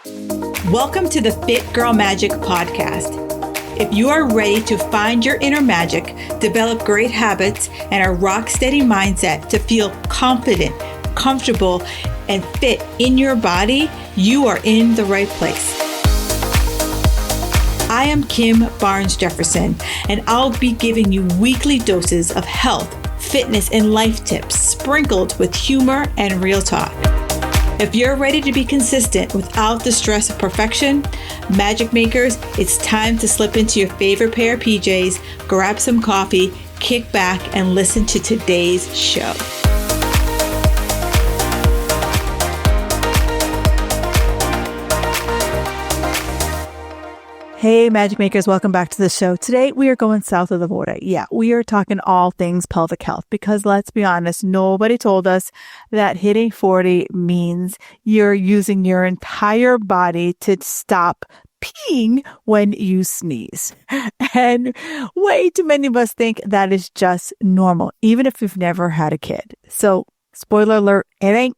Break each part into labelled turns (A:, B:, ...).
A: Welcome to the Fit Girl Magic podcast. If you are ready to find your inner magic, develop great habits, and a rock-steady mindset to feel confident, comfortable, and fit in your body, you are in the right place. I am Kim Barnes Jefferson, and I'll be giving you weekly doses of health, fitness, and life tips sprinkled with humor and real talk. If you're ready to be consistent without the stress of perfection, magic makers, it's time to slip into your favorite pair of PJs, grab some coffee, kick back, and listen to today's show. Hey, Magic Makers, welcome back to the show. Today, we are going south of the border. Yeah, we are talking all things pelvic health because let's be honest, nobody told us that hitting 40 means you're using your entire body to stop peeing when you sneeze. And way too many of us think that is just normal, even if you've never had a kid. So, spoiler alert, it ain't.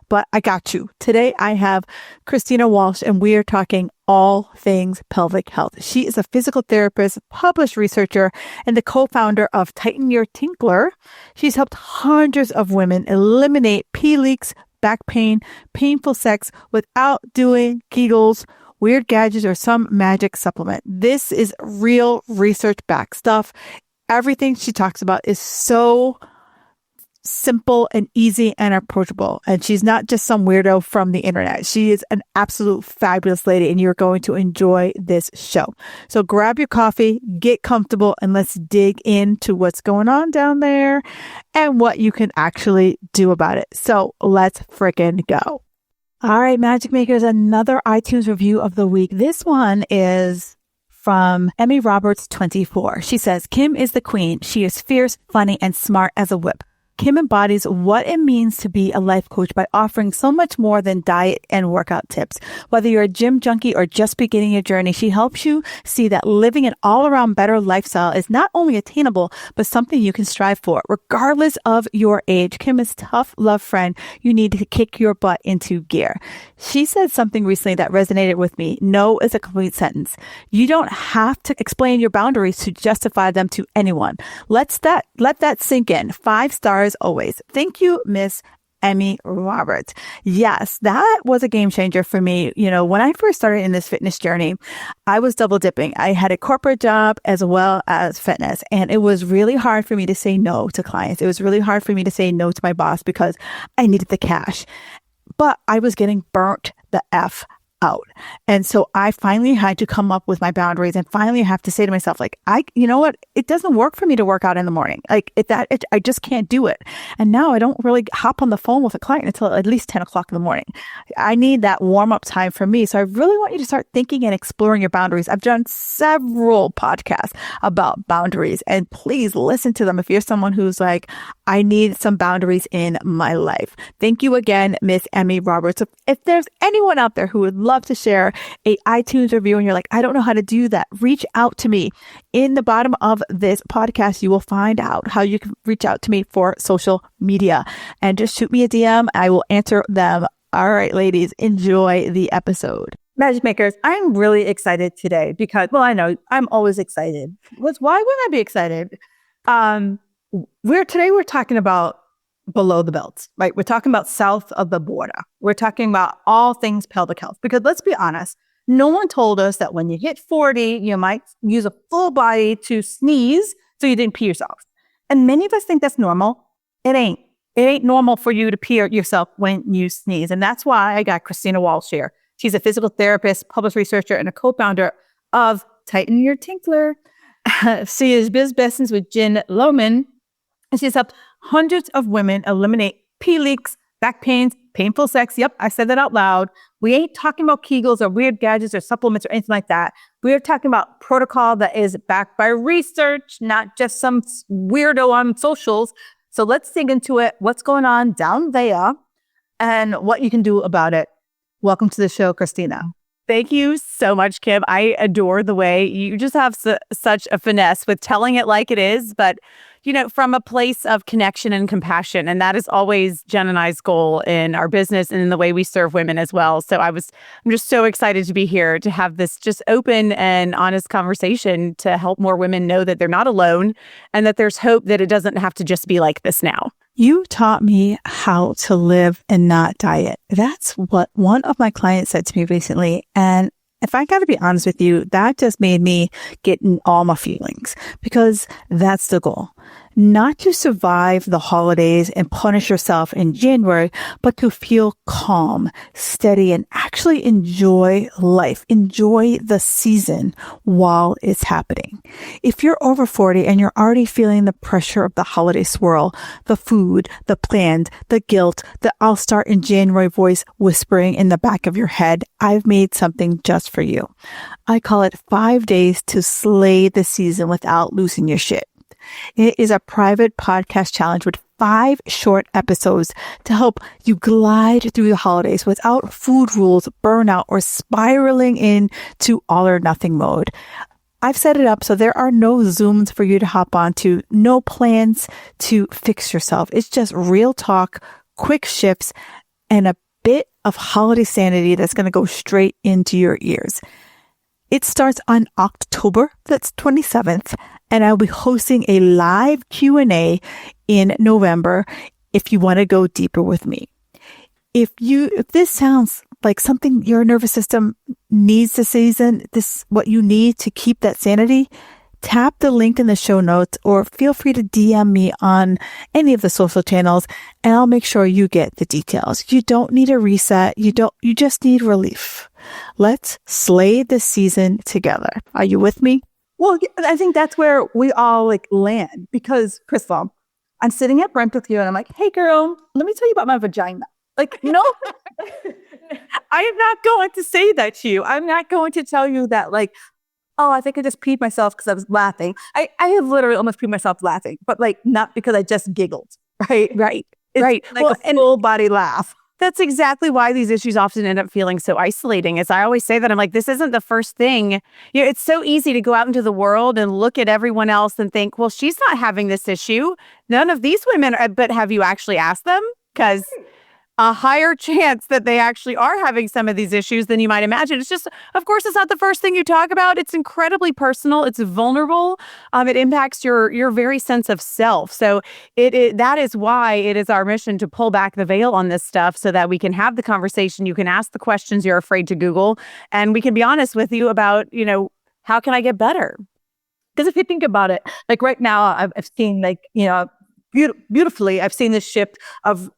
A: But I got you. Today I have Christina Walsh and we are talking all things pelvic health. She is a physical therapist, published researcher, and the co-founder of Tighten Your Tinkler. She's helped hundreds of women eliminate pee leaks, back pain, painful sex without doing Kegels, weird gadgets, or some magic supplement. This is real research-backed stuff. Everything she talks about is so simple and easy and approachable. And she's not just some weirdo from the internet. She is an absolute fabulous lady and you're going to enjoy this show. So grab your coffee, get comfortable, and let's dig into what's going on down there and what you can actually do about it. So let's freaking go. All right, Magic Makers, another iTunes review of the week. This one is from Emmy Roberts 24. She says, Kim is the queen. She is fierce, funny, and smart as a whip. Kim embodies what it means to be a life coach by offering so much more than diet and workout tips. Whether you're a gym junkie or just beginning your journey, she helps you see that living an all-around better lifestyle is not only attainable, but something you can strive for. Regardless of your age, Kim is a tough love friend you need to kick your butt into gear. She said something recently that resonated with me. No is a complete sentence. You don't have to explain your boundaries to justify them to anyone. Let that sink in. 5 stars always. Thank you, Miss Emmy Roberts. Yes, that was a game changer for me. You know, when I first started in this fitness journey, I was double dipping. I had a corporate job as well as fitness, and it was really hard for me to say no to clients. It was really hard for me to say no to my boss because I needed the cash, but I was getting burnt the F out. And so I finally had to come up with my boundaries and finally have to say to myself, like, you know what? It doesn't work for me to work out in the morning. Like I just can't do it. And now I don't really hop on the phone with a client until at least 10 o'clock in the morning. I need that warm up time for me. So I really want you to start thinking and exploring your boundaries. I've done several podcasts about boundaries and please listen to them if you're someone who's like, I need some boundaries in my life. Thank you again, Miss Emmy Roberts. If there's anyone out there who would love to share a iTunes review and you're like, I don't know how to do that, reach out to me. In the bottom of this podcast, you will find out how you can reach out to me for social media and just shoot me a DM. I will answer them. All right, ladies, enjoy the episode. Magic Makers, I'm really excited today because, well, I know I'm always excited. Why wouldn't I be excited? We're talking about below the belt, right? We're talking about south of the border. We're talking about all things pelvic health because let's be honest, no one told us that when you hit 40, you might use a full body to sneeze so you didn't pee yourself. And many of us think that's normal. It ain't. It ain't normal for you to pee yourself when you sneeze. And that's why I got Christina Walsh here. She's a physical therapist, published researcher, and a co-founder of Tighten Your Tinkler. She is biz business with Jen Lohman. And she's helped hundreds of women eliminate pee leaks, back pains, painful sex. Yep, I said that out loud. We ain't talking about Kegels or weird gadgets or supplements or anything like that. We're talking about protocol that is backed by research, not just some weirdo on socials. So let's dig into it. What's going on down there and what you can do about it. Welcome to the show, Christina.
B: Thank you so much, Kim. I adore the way you just have such a finesse with telling it like it is, but from a place of connection and compassion. And that is always Jen and I's goal in our business and in the way we serve women as well. So I'm just so excited to be here to have this just open and honest conversation to help more women know that they're not alone and that there's hope, that it doesn't have to just be like this now.
A: You taught me how to live and not diet. That's what one of my clients said to me recently. And if I got to be honest with you, that just made me get in all my feelings, because that's the goal. Not to survive the holidays and punish yourself in January, but to feel calm, steady, and actually enjoy life. Enjoy the season while it's happening. If you're over 40 and you're already feeling the pressure of the holiday swirl, the food, the plans, the guilt, the I'll start in January voice whispering in the back of your head, I've made something just for you. I call it 5 days to slay the season without losing your shit. It is a private podcast challenge with 5 short episodes to help you glide through the holidays without food rules, burnout, or spiraling into all or nothing mode. I've set it up so there are no Zooms for you to hop onto, no plans to fix yourself. It's just real talk, quick shifts, and a bit of holiday sanity that's going to go straight into your ears. It starts on October, that's 27th, and I'll be hosting a live Q&A in November if you want to go deeper with me. If this sounds like something your nervous system needs this season, this what you need to keep that sanity, tap the link in the show notes or feel free to DM me on any of the social channels and I'll make sure you get the details. You don't need a reset. You just need relief. Let's slay the season together. Are you with me?
C: Well, I think that's where we all land, because Crystal, I'm sitting at brunch with you and I'm like, hey girl, let me tell you about my vagina. No, I am not going to say that to you. I'm not going to tell you that oh, I think I just peed myself because I was laughing. I have literally almost peed myself laughing, but not because I just giggled, right?
B: Right.
C: It's
B: right.
C: a full body laugh.
B: That's exactly why these issues often end up feeling so isolating. As I always say that, I'm like, this isn't the first thing. It's so easy to go out into the world and look at everyone else and think, well, she's not having this issue. None of these women are, but have you actually asked them? Because a higher chance that they actually are having some of these issues than you might imagine. It's just, of course, it's not the first thing you talk about. It's incredibly personal. It's vulnerable. It impacts your very sense of self. So that is why it is our mission to pull back the veil on this stuff so that we can have the conversation. You can ask the questions you're afraid to Google, and we can be honest with you about, how can I get better?
C: Because if you think about it, right now, I've seen beautifully, I've seen this shift of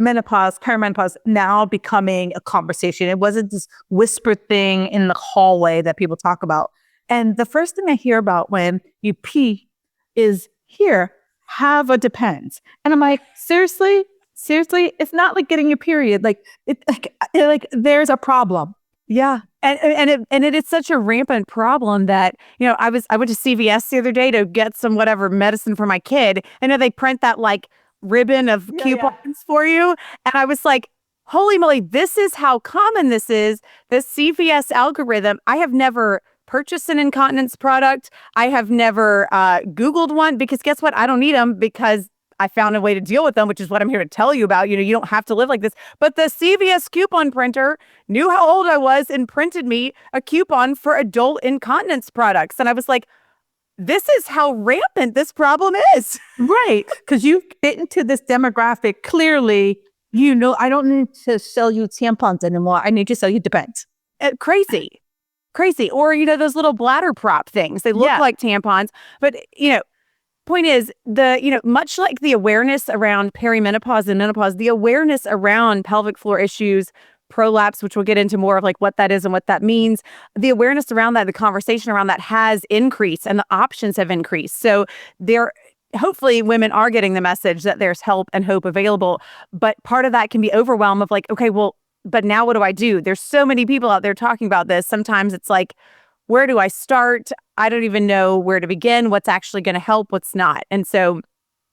C: menopause, perimenopause now becoming a conversation. It wasn't this whispered thing in the hallway that people talk about. And the first thing I hear about when you pee is, here, have a depends. And I'm like, seriously? It's not like getting your period. There's a problem.
B: Yeah. And it is such a rampant problem that, I went to CVS the other day to get some whatever medicine for my kid. And they print that ribbon of coupons for you. And I was like, holy moly, this is how common this is. This CVS algorithm. I have never purchased an incontinence product. I have never Googled one, because guess what? I don't need them because I found a way to deal with them, which is what I'm here to tell you about. You don't have to live like this. But the CVS coupon printer knew how old I was and printed me a coupon for adult incontinence products. And I was like, this is how rampant this problem is.
C: Right. Because you fit into this demographic. Clearly, I don't need to sell you tampons anymore. I need to sell you Depends.
B: Crazy. Or, those little bladder prop things. They look like tampons. But, point is, much like the awareness around perimenopause and menopause, the awareness around pelvic floor issues, prolapse, which we'll get into more of what that is and what that means. The awareness around that, the conversation around that has increased and the options have increased. So hopefully women are getting the message that there's help and hope available. But part of that can be overwhelm of okay, well, but now what do I do? There's so many people out there talking about this. Sometimes it's where do I start? I don't even know where to begin. What's actually going to help? What's not? And so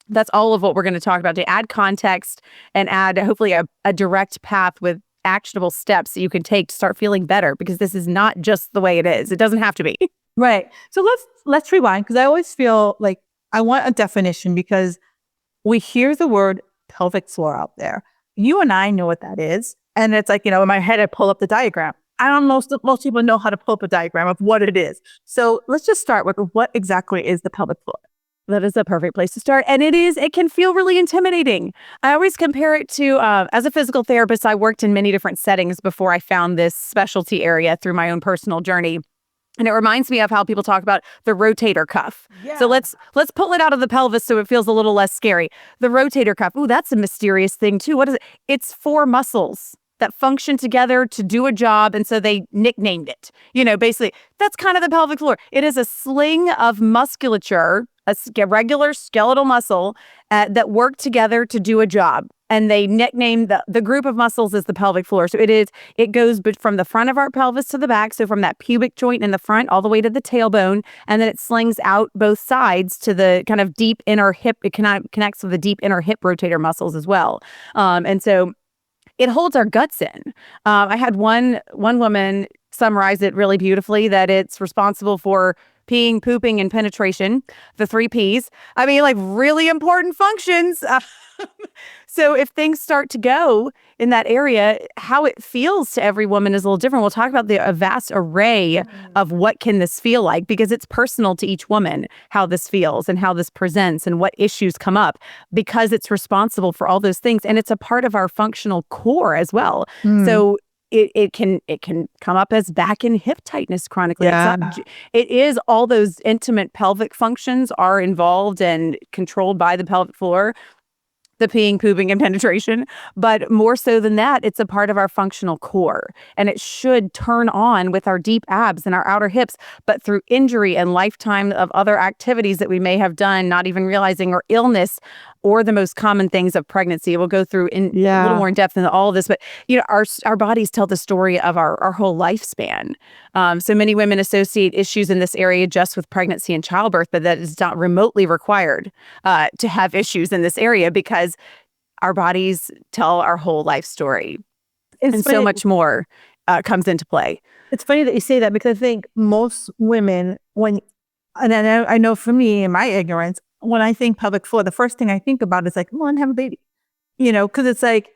B: that's all of what we're going to talk about, to add context and add hopefully a direct path with actionable steps that you can take to start feeling better, because this is not just the way it is. It doesn't have to be.
C: Right. So let's rewind, because I always feel I want a definition because we hear the word pelvic floor out there. You and I know what that is. And it's like, in my head, I pull up the diagram. I don't know, most people know how to pull up a diagram of what it is. So let's just start with what exactly is the pelvic floor.
B: That is a perfect place to start. And it can feel really intimidating. I always compare it to, as a physical therapist, I worked in many different settings before I found this specialty area through my own personal journey. And it reminds me of how people talk about the rotator cuff. Yeah. So let's pull it out of the pelvis so it feels a little less scary. The rotator cuff. Ooh, that's a mysterious thing too. What is it? It's 4 muscles that function together to do a job. And so they nicknamed it. Basically, that's kind of the pelvic floor. It is a sling of musculature, a regular skeletal muscle that work together to do a job. And they nicknamed the group of muscles as the pelvic floor. So it goes from the front of our pelvis to the back. So from that pubic joint in the front all the way to the tailbone. And then it slings out both sides to the kind of deep inner hip. It connects with the deep inner hip rotator muscles as well. And so it holds our guts in. I had one woman summarize it really beautifully, that it's responsible for peeing, pooping, and penetration, the 3 Ps. I mean, like, really important functions. So if things start to go in that area, how it feels to every woman is a little different. We'll talk about a vast array of what can this feel like, because it's personal to each woman, how this feels and how this presents and what issues come up, because it's responsible for all those things. And it's a part of our functional core as well. So it can come up as back and hip tightness chronically.
C: Yeah.
B: It is all those intimate pelvic functions are involved and controlled by the pelvic floor. The peeing, pooping, and penetration. But more so than that, it's a part of our functional core. And it should turn on with our deep abs and our outer hips, but through injury and lifetime of other activities that we may have done, not even realizing, or illness, or the most common things of pregnancy. We'll go through a little more in depth than all of this. But our bodies tell the story of our whole lifespan. So many women associate issues in this area just with pregnancy and childbirth, but that is not remotely required to have issues in this area, because our bodies tell our whole life story. And so much more comes into play.
C: It's funny that you say that, because I think most women, and I know for me, in my ignorance, when I think pelvic floor, the first thing I think about is like, come on, have a baby, because it's like,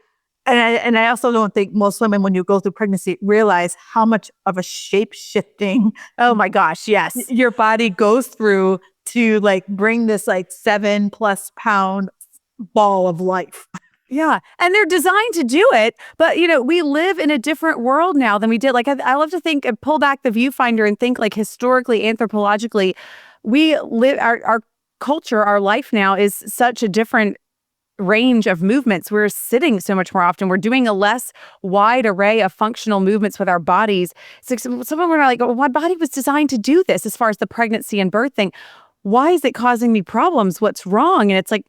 C: and I also don't think most women, when you go through pregnancy, realize how much of a shape shifting,
B: oh my gosh, yes,
C: your body goes through to like bring this like 7+ pound ball of life.
B: Yeah. And they're designed to do it. But, we live in a different world now than we did. Like, I love to think and pull back the viewfinder and think, like, historically, anthropologically, we live, our culture, our life now is such a different range of movements. We're sitting so much more often. We're doing a less wide array of functional movements with our bodies. So some of them are like, well, my body was designed to do this as far as the pregnancy and birth thing. Why is it causing me problems? What's wrong? And it's like,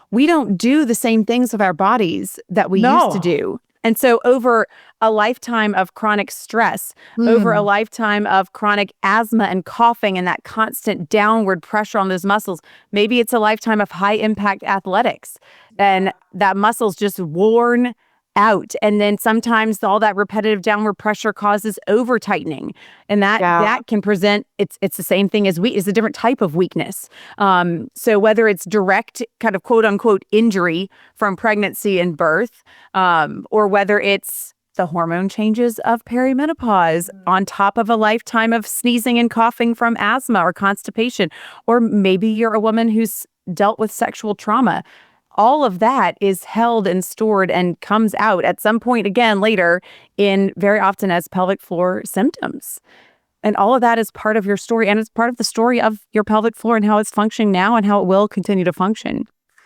B: we don't do the same things with our bodies that we used to do. And so over a lifetime of chronic stress, over a lifetime of chronic asthma and coughing and that constant downward pressure on those muscles, maybe it's a lifetime of high impact athletics and that muscle's just worn out. And then sometimes all that repetitive downward pressure causes over tightening. And that can present, it's the same thing as it's a different type of weakness. So whether it's direct kind of quote unquote injury from pregnancy and birth, or whether it's the hormone changes of perimenopause on top of a lifetime of sneezing and coughing from asthma or constipation, or maybe you're a woman who's dealt with sexual trauma. All of that is held and stored and comes out at some point again later in very often as pelvic floor symptoms. And all of that is part of your story, and it's part of the story of your pelvic floor and how it's functioning now and how it will continue to function.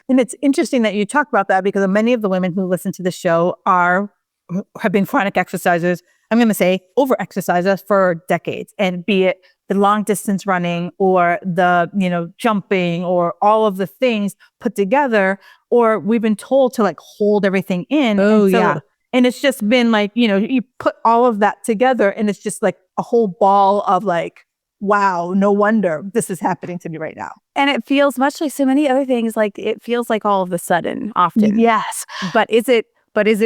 C: And it's interesting that you talk about that, because many of the women who listen to the show have been chronic exercisers. I'm going to say over exercisers for decades, and be it the long distance running or the, jumping or all of the things put together, or we've been told to like hold everything in. And it's just been like, you put all of that together and it's just like a whole ball of like, wow, no wonder this is happening to me right now.
B: And it feels much like so many other things, like it feels like all of a sudden often.
C: Yes.
B: But is it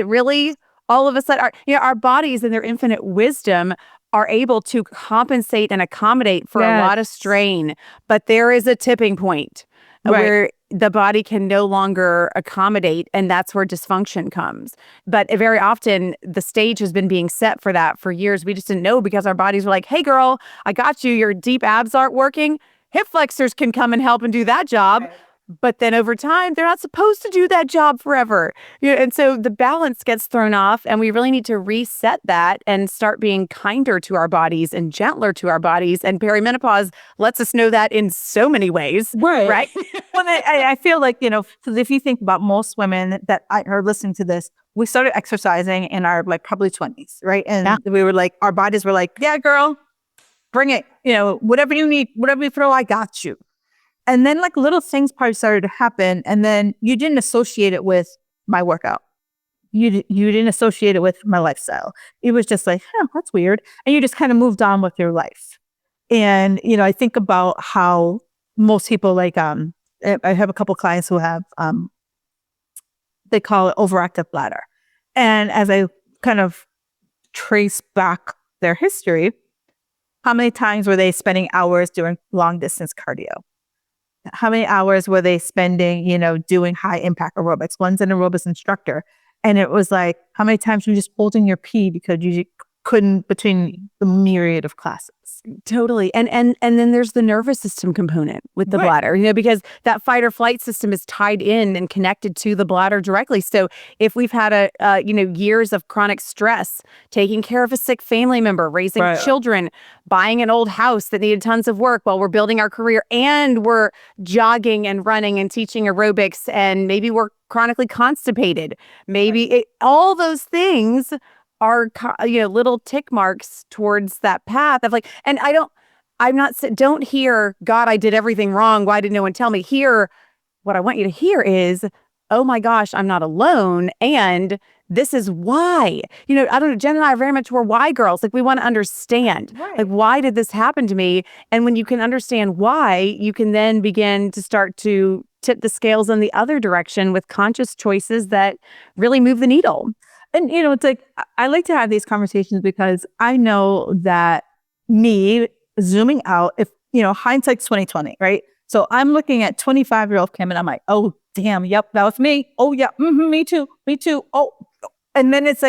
B: really all of a sudden? Our bodies in their infinite wisdom are able to compensate and accommodate for a lot of strain. But there is a tipping point where the body can no longer accommodate, and that's where dysfunction comes. But very often, the stage has been being set for that for years. We just didn't know because our bodies were like, hey, girl, I got you. Your deep abs aren't working. Hip flexors can come and help and do that job. But then over time, they're not supposed to do that job forever. And so the balance gets thrown off, and we really need to reset that and start being kinder to our bodies and gentler to our bodies. And perimenopause lets us know that in so many ways. Right?
C: Well, I feel like, because if you think about most women that are listening to this, we started exercising in our probably 20s, right? And we were like, our bodies were like, yeah, girl, bring it. Whatever you need, whatever you throw, I got you. And then little things probably started to happen. And then you didn't associate it with my workout. You didn't associate it with my lifestyle. It was just like, that's weird. And you just kind of moved on with your life. And, I think about how most people I have a couple clients who have, they call it overactive bladder. And as I kind of trace back their history, how many times were they spending hours doing long distance cardio? How many hours were they spending, doing high impact aerobics? One's an aerobics instructor. And it was like, how many times were you just holding your pee because you couldn't between the myriad of classes?
B: Totally. And then there's the nervous system component with the bladder, because that fight or flight system is tied in and connected to the bladder directly. So if we've had years of chronic stress, taking care of a sick family member, raising children, buying an old house that needed tons of work while we're building our career, and we're jogging and running and teaching aerobics, and maybe we're chronically constipated, maybe all those things are, little tick marks towards that path of and don't hear, God, I did everything wrong. Why did no one tell me? Here, what I want you to hear is, oh my gosh, I'm not alone. And this is why, I don't know, Jen and I are very much, we're why girls. We want to understand, why did this happen to me? And when you can understand why, you can then begin to start to tip the scales in the other direction with conscious choices that really move the needle.
C: And, it's I like to have these conversations because I know that me zooming out, if, hindsight's 2020, right? So I'm looking at 25-year-old Kim and I'm like, oh, damn, yep, that was me. Oh, yeah, me too. Oh, and then it's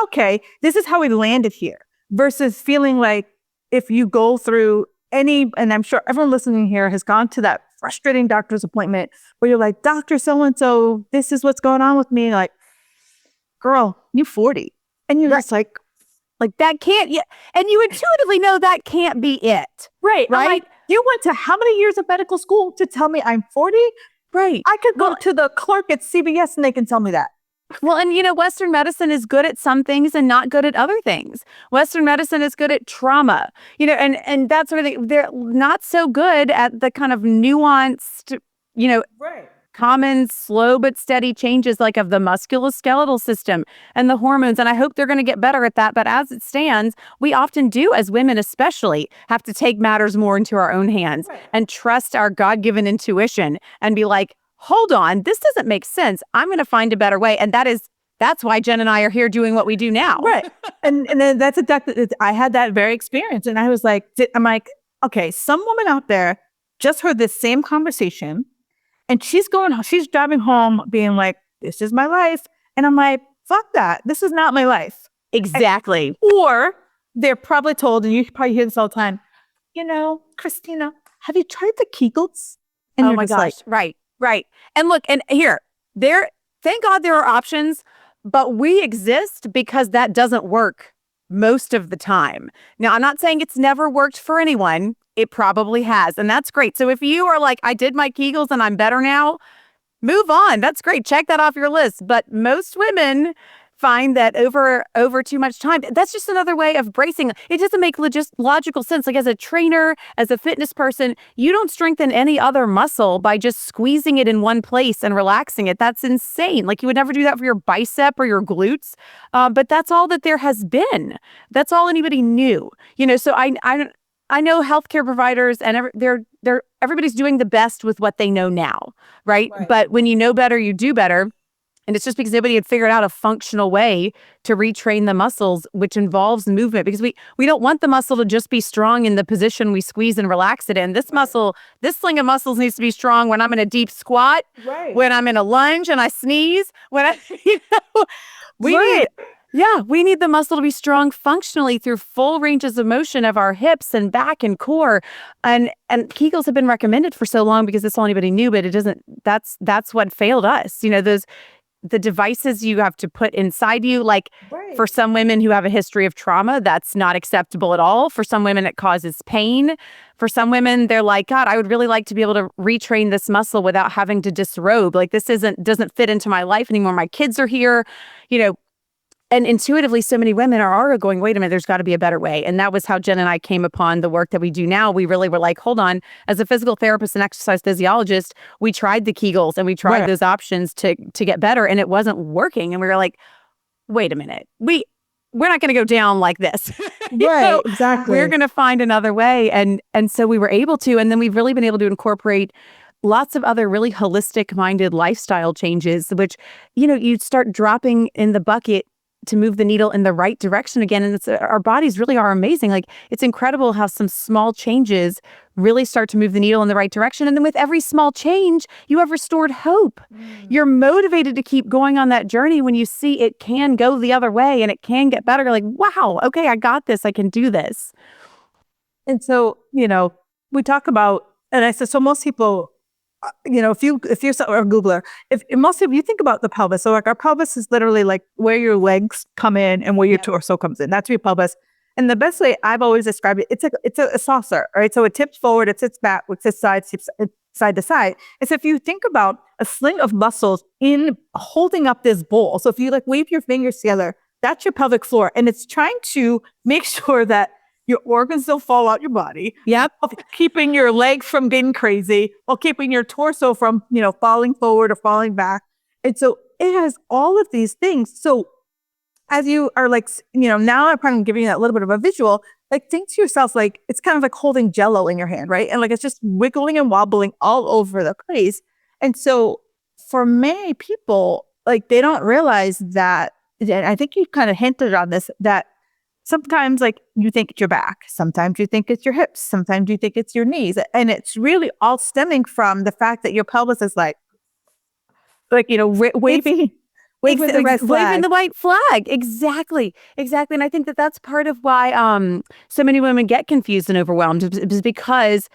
C: okay, this is how we landed here versus feeling like if you go through and I'm sure everyone listening here has gone to that frustrating doctor's appointment where you're like, Dr. So-and-so, this is what's going on with me. Girl, you're 40. And you're just like
B: that can't, and you intuitively know that can't be it.
C: Right. You went to how many years of medical school to tell me I'm 40?
B: Right.
C: I could go to the clerk at CVS and they can tell me that.
B: Well, and Western medicine is good at some things and not good at other things. Western medicine is good at trauma, and that sort of thing. They're not so good at the kind of nuanced, common, slow but steady changes of the musculoskeletal system and the hormones. And I hope they're going to get better at that. But as it stands, we often do, as women especially, have to take matters more into our own hands and trust our God-given intuition and be like, hold on, this doesn't make sense. I'm going to find a better way. And that's why Jen and I are here doing what we do now.
C: Right. And then that's exactly, I had that very experience. And I was like, I'm like, okay, some woman out there just heard this same conversation. And she's driving home being like, this is my life. And I'm like, fuck that. This is not my life.
B: Exactly.
C: Or they're probably told, and you probably hear this all the time, Christina, have you tried the Kegels? And
B: oh my gosh. Right. And look, and thank God there are options, but we exist because that doesn't work most of the time. Now, I'm not saying it's never worked for anyone. It probably has. And that's great. So if you are like, I did my Kegels and I'm better now, move on. That's great. Check that off your list. But most women find that over too much time, that's just another way of bracing. It doesn't make logical sense. As a trainer, as a fitness person, you don't strengthen any other muscle by just squeezing it in one place and relaxing it. That's insane. You would never do that for your bicep or your glutes. But that's all that there has been. That's all anybody knew. So I know healthcare providers and everybody's doing the best with what they know now, right? But when you know better, you do better. And it's just because nobody had figured out a functional way to retrain the muscles, which involves movement, because we don't want the muscle to just be strong in the position we squeeze and relax it in. This muscle, this sling of muscles needs to be strong when I'm in a deep squat, when I'm in a lunge and I sneeze, when I, we need the muscle to be strong functionally through full ranges of motion of our hips and back and core. And Kegels have been recommended for so long because that's all anybody knew, but it doesn't, that's what failed us. The devices you have to put inside you, like for some women who have a history of trauma, that's not acceptable at all. For some women, it causes pain. For some women, they're like, God, I would really like to be able to retrain this muscle without having to disrobe. Like this doesn't fit into my life anymore. My kids are here, and intuitively, so many women are going, wait a minute, there's got to be a better way. And that was how Jen and I came upon the work that we do now. We really were like, hold on, as a physical therapist and exercise physiologist, we tried the Kegels and we tried those options to get better, and it wasn't working. And we were like, wait a minute, we're not going to go down like this.
C: Exactly.
B: We're going to find another way. And so we were able to, and then we've really been able to incorporate lots of other really holistic minded lifestyle changes, which, you start dropping in the bucket to move the needle in the right direction again. And our bodies really are amazing. Like, it's incredible how some small changes really start to move the needle in the right direction. And then with every small change, you have restored hope. You're motivated to keep going on that journey when you see it can go the other way and it can get better. You're like, wow, okay, I got this. I can do this.
C: And so, we talk about, and I said, so most people, if you're a Googler, if most of you think about the pelvis, so like our pelvis is literally like where your legs come in and where your torso comes in. That's your pelvis. And the best way I've always described it, it's a saucer, right? So it tips forward, it sits back, it sits side to side. And so if you think about a sling of muscles in holding up this bowl, so if you like wave your fingers together, that's your pelvic floor, and it's trying to make sure that your organs don't fall out your body.
B: Yep.
C: Keeping your legs from getting crazy, while keeping your torso from, falling forward or falling back. And so it has all of these things. So as you are like, now I'm kind of giving you that little bit of a visual, like think to yourself, like, it's kind of like holding Jello in your hand, right? And like, it's just wiggling and wobbling all over the place. And so for many people, like, they don't realize that, and I think you kind of hinted on this, that sometimes, like, you think it's your back. Sometimes you think it's your hips. Sometimes you think it's your knees. And it's really all stemming from the fact that your pelvis is like waving the red flag.
B: Waving the white flag. Exactly. And I think that that's part of why so many women get confused and overwhelmed, is because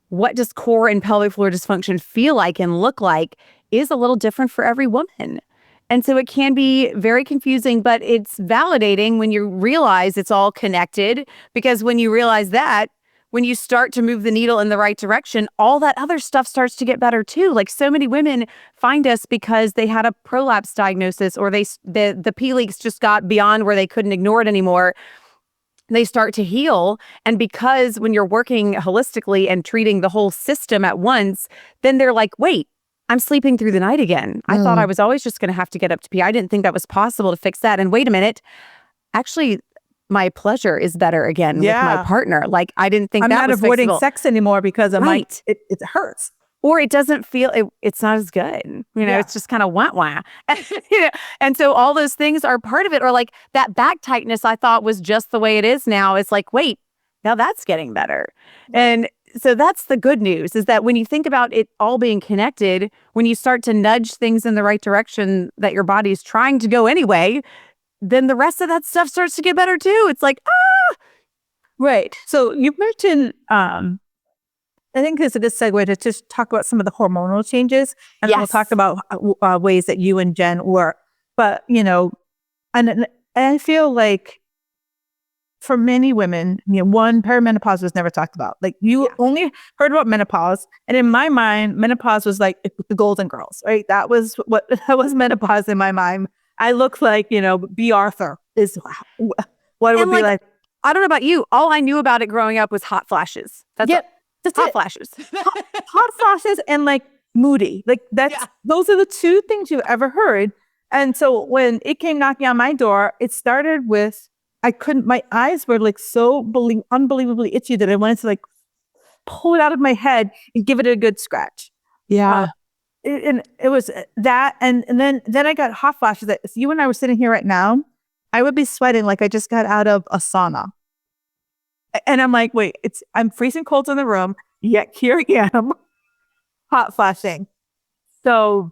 B: what does core and pelvic floor dysfunction feel like and look like is a little different for every woman. And so it can be very confusing, but it's validating when you realize it's all connected, because when you realize that, when you start to move the needle in the right direction, all that other stuff starts to get better too. Like, so many women find us because they had a prolapse diagnosis, or the P leaks just got beyond where they couldn't ignore it anymore. They start to heal. And because when you're working holistically and treating the whole system at once, then they're like, wait, I'm sleeping through the night again. I thought I was always just going to have to get up to pee. I didn't think that was possible to fix that. And wait a minute, actually, my pleasure is better again with my partner. Like, I didn't think
C: I'm
B: that
C: not
B: was
C: avoiding
B: fixable.
C: sex anymore because of it hurts.
B: Or it doesn't feel, it's not as good. It's just kind of wah. And so all those things are part of it. Or like that back tightness I thought was just the way it is now. It's like, wait, now that's getting better. And so that's the good news, is that when you think about it all being connected, when you start to nudge things in the right direction that your body's trying to go anyway, then the rest of that stuff starts to get better too. It's like,
C: Right. So you mentioned, I think this is a good segue to just talk about some of the hormonal changes. And then we'll talk about ways that you and Jen work. But, and I feel like for many women, one, perimenopause was never talked about. Like, you only heard about menopause. And in my mind, menopause was like the Golden Girls, right? That was menopause in my mind. I looked like, B. Arthur is what it would be like.
B: I don't know about you. All I knew about it growing up was hot flashes. That's hot flashes.
C: hot flashes and like moody. Like those are the two things you've ever heard. And so when it came knocking on my door, it started with, my eyes were like so unbelievably itchy that I wanted to like pull it out of my head and give it a good scratch.
B: Yeah.
C: and it was that, and then I got hot flashes. That if you and I were sitting here right now, I would be sweating like I just got out of a sauna. And I'm like, wait, I'm freezing cold in the room, yet here I am, hot flashing. So,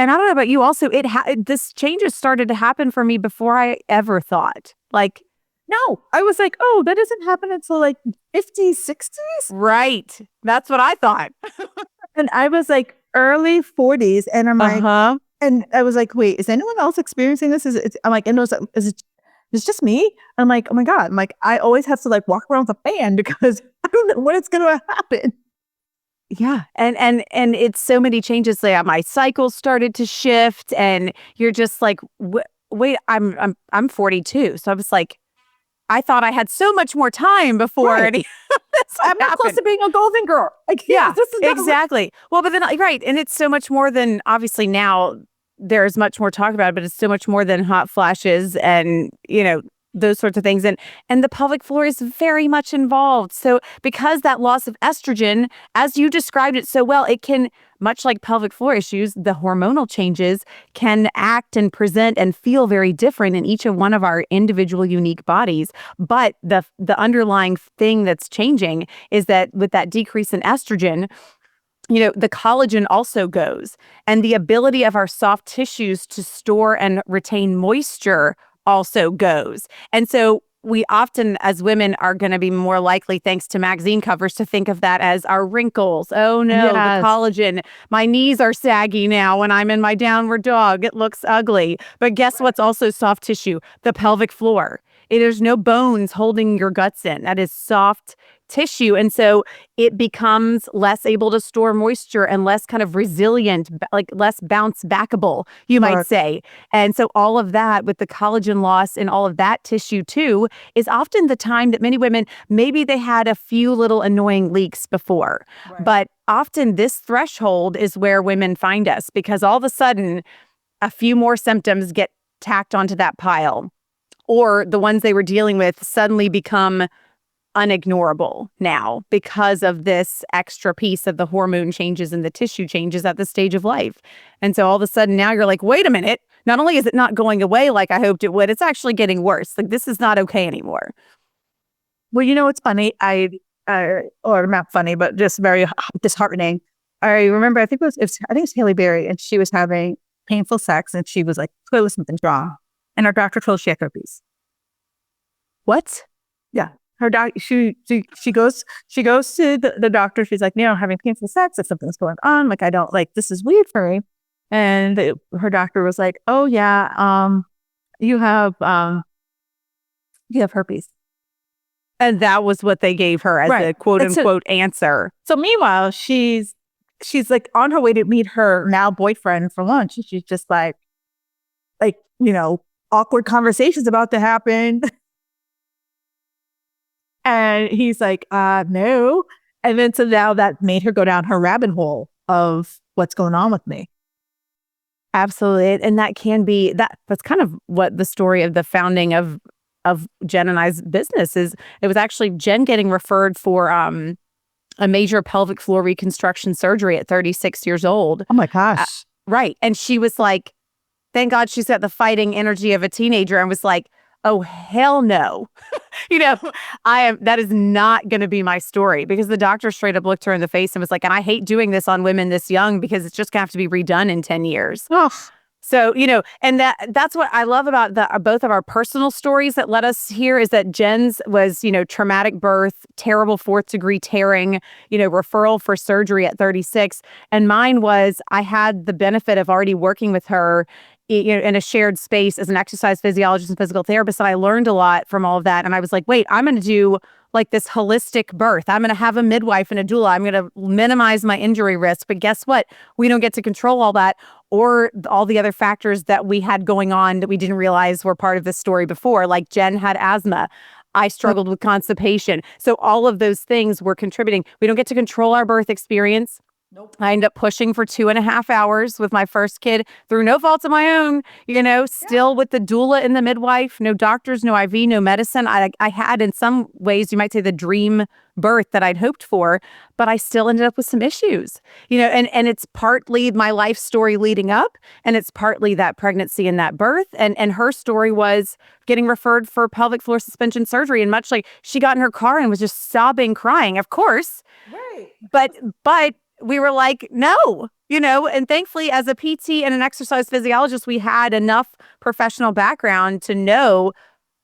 B: And I don't know about you also, this changes started to happen for me before I ever thought. Like,
C: no, I was like, oh, that doesn't happen until like 50s, 60s.
B: right. That's what I thought.
C: And I was like early 40s. And I'm like,
B: Uh-huh.
C: and I was like, wait, is anyone else experiencing this? I'm like, and it's just me? I'm like, oh my God. I'm like, I always have to like walk around with a fan because I don't know when it's going to happen.
B: Yeah. And it's so many changes. Like my cycle started to shift and you're just like, wait, I'm 42. So I was like, I thought I had so much more time before
C: Right. I'm not close to being a golden girl. Like,
B: yeah,
C: this is
B: exactly. Well, but then, right. And it's so much more than, obviously now there's much more talk about it, but it's so much more than hot flashes and, those sorts of things. And the pelvic floor is very much involved. So because that loss of estrogen, as you described it so well, it can, much like pelvic floor issues, the hormonal changes can act and present and feel very different in each of one of our individual unique bodies. But the underlying thing that's changing is that with that decrease in estrogen, the collagen also goes, and the ability of our soft tissues to store and retain moisture also goes. And so we often, as women, are going to be more likely, thanks to magazine covers, to think of that as our wrinkles. Oh no,
C: Yes.
B: the collagen. My knees are saggy now when I'm in my downward dog. It looks ugly. But guess what's also soft tissue? The pelvic floor. There's no bones holding your guts in. That is soft tissue. And so it becomes less able to store moisture and less kind of resilient, like less bounce backable, you might say. And so all of that with the collagen loss and all of that tissue too is often the time that many women, maybe they had a few little annoying leaks before, but often this threshold is where women find us because all of a sudden a few more symptoms get tacked onto that pile, or the ones they were dealing with suddenly become unignorable now because of this extra piece of the hormone changes and the tissue changes at this stage of life. And so all of a sudden now you're like, wait a minute, not only is it not going away like I hoped it would, it's actually getting worse. Like this is not okay anymore.
C: Well, it's funny. Or not funny, but just very disheartening. I remember, I think it's Haley Berry, and she was having painful sex, and she was like, clearly something's wrong. And her doctor told her she had herpes.
B: What?
C: Yeah. Her doctor, she goes to the doctor. She's like, I'm having painful sex. If something's going on, like, I don't like, this is weird for me. And her doctor was like, oh yeah, you have herpes.
B: And that was what they gave her as a quote unquote answer.
C: So meanwhile, she's like on her way to meet her now boyfriend for lunch. And she's just like, awkward conversations about to happen. And he's like, no. And then so now that made her go down her rabbit hole of what's going on with me.
B: Absolutely. And that can be, that's kind of what the story of the founding of Jen and I's business is. It was actually Jen getting referred for a major pelvic floor reconstruction surgery at 36 years old.
C: Oh my gosh.
B: Right. And she was like, thank God she's got the fighting energy of a teenager, and was like, oh, hell no. That is not going to be my story, because the doctor straight up looked her in the face and was like, and I hate doing this on women this young because it's just going to have to be redone in 10 years.
C: Oh.
B: So, and that's what I love about both of our personal stories that led us here, is that Jen's was, traumatic birth, terrible 4th degree tearing, referral for surgery at 36. And mine was, I had the benefit of already working with her in a shared space as an exercise physiologist and physical therapist. And I learned a lot from all of that. And I was like, wait, I'm going to do like this holistic birth. I'm going to have a midwife and a doula. I'm going to minimize my injury risk. But guess what? We don't get to control all that, or all the other factors that we had going on that we didn't realize were part of this story before. Like Jen had asthma. I struggled with constipation. So all of those things were contributing. We don't get to control our birth experience.
C: Nope.
B: I ended up pushing for 2.5 hours with my first kid through no fault of my own, still with the doula and the midwife, no doctors, no IV, no medicine. I had, in some ways, you might say, the dream birth that I'd hoped for, but I still ended up with some issues, and it's partly my life story leading up, and it's partly that pregnancy and that birth. And her story was getting referred for pelvic floor suspension surgery. And much like she got in her car and was just sobbing, crying, of course.
C: Right.
B: But we were like, no, and thankfully, as a PT and an exercise physiologist, we had enough professional background to know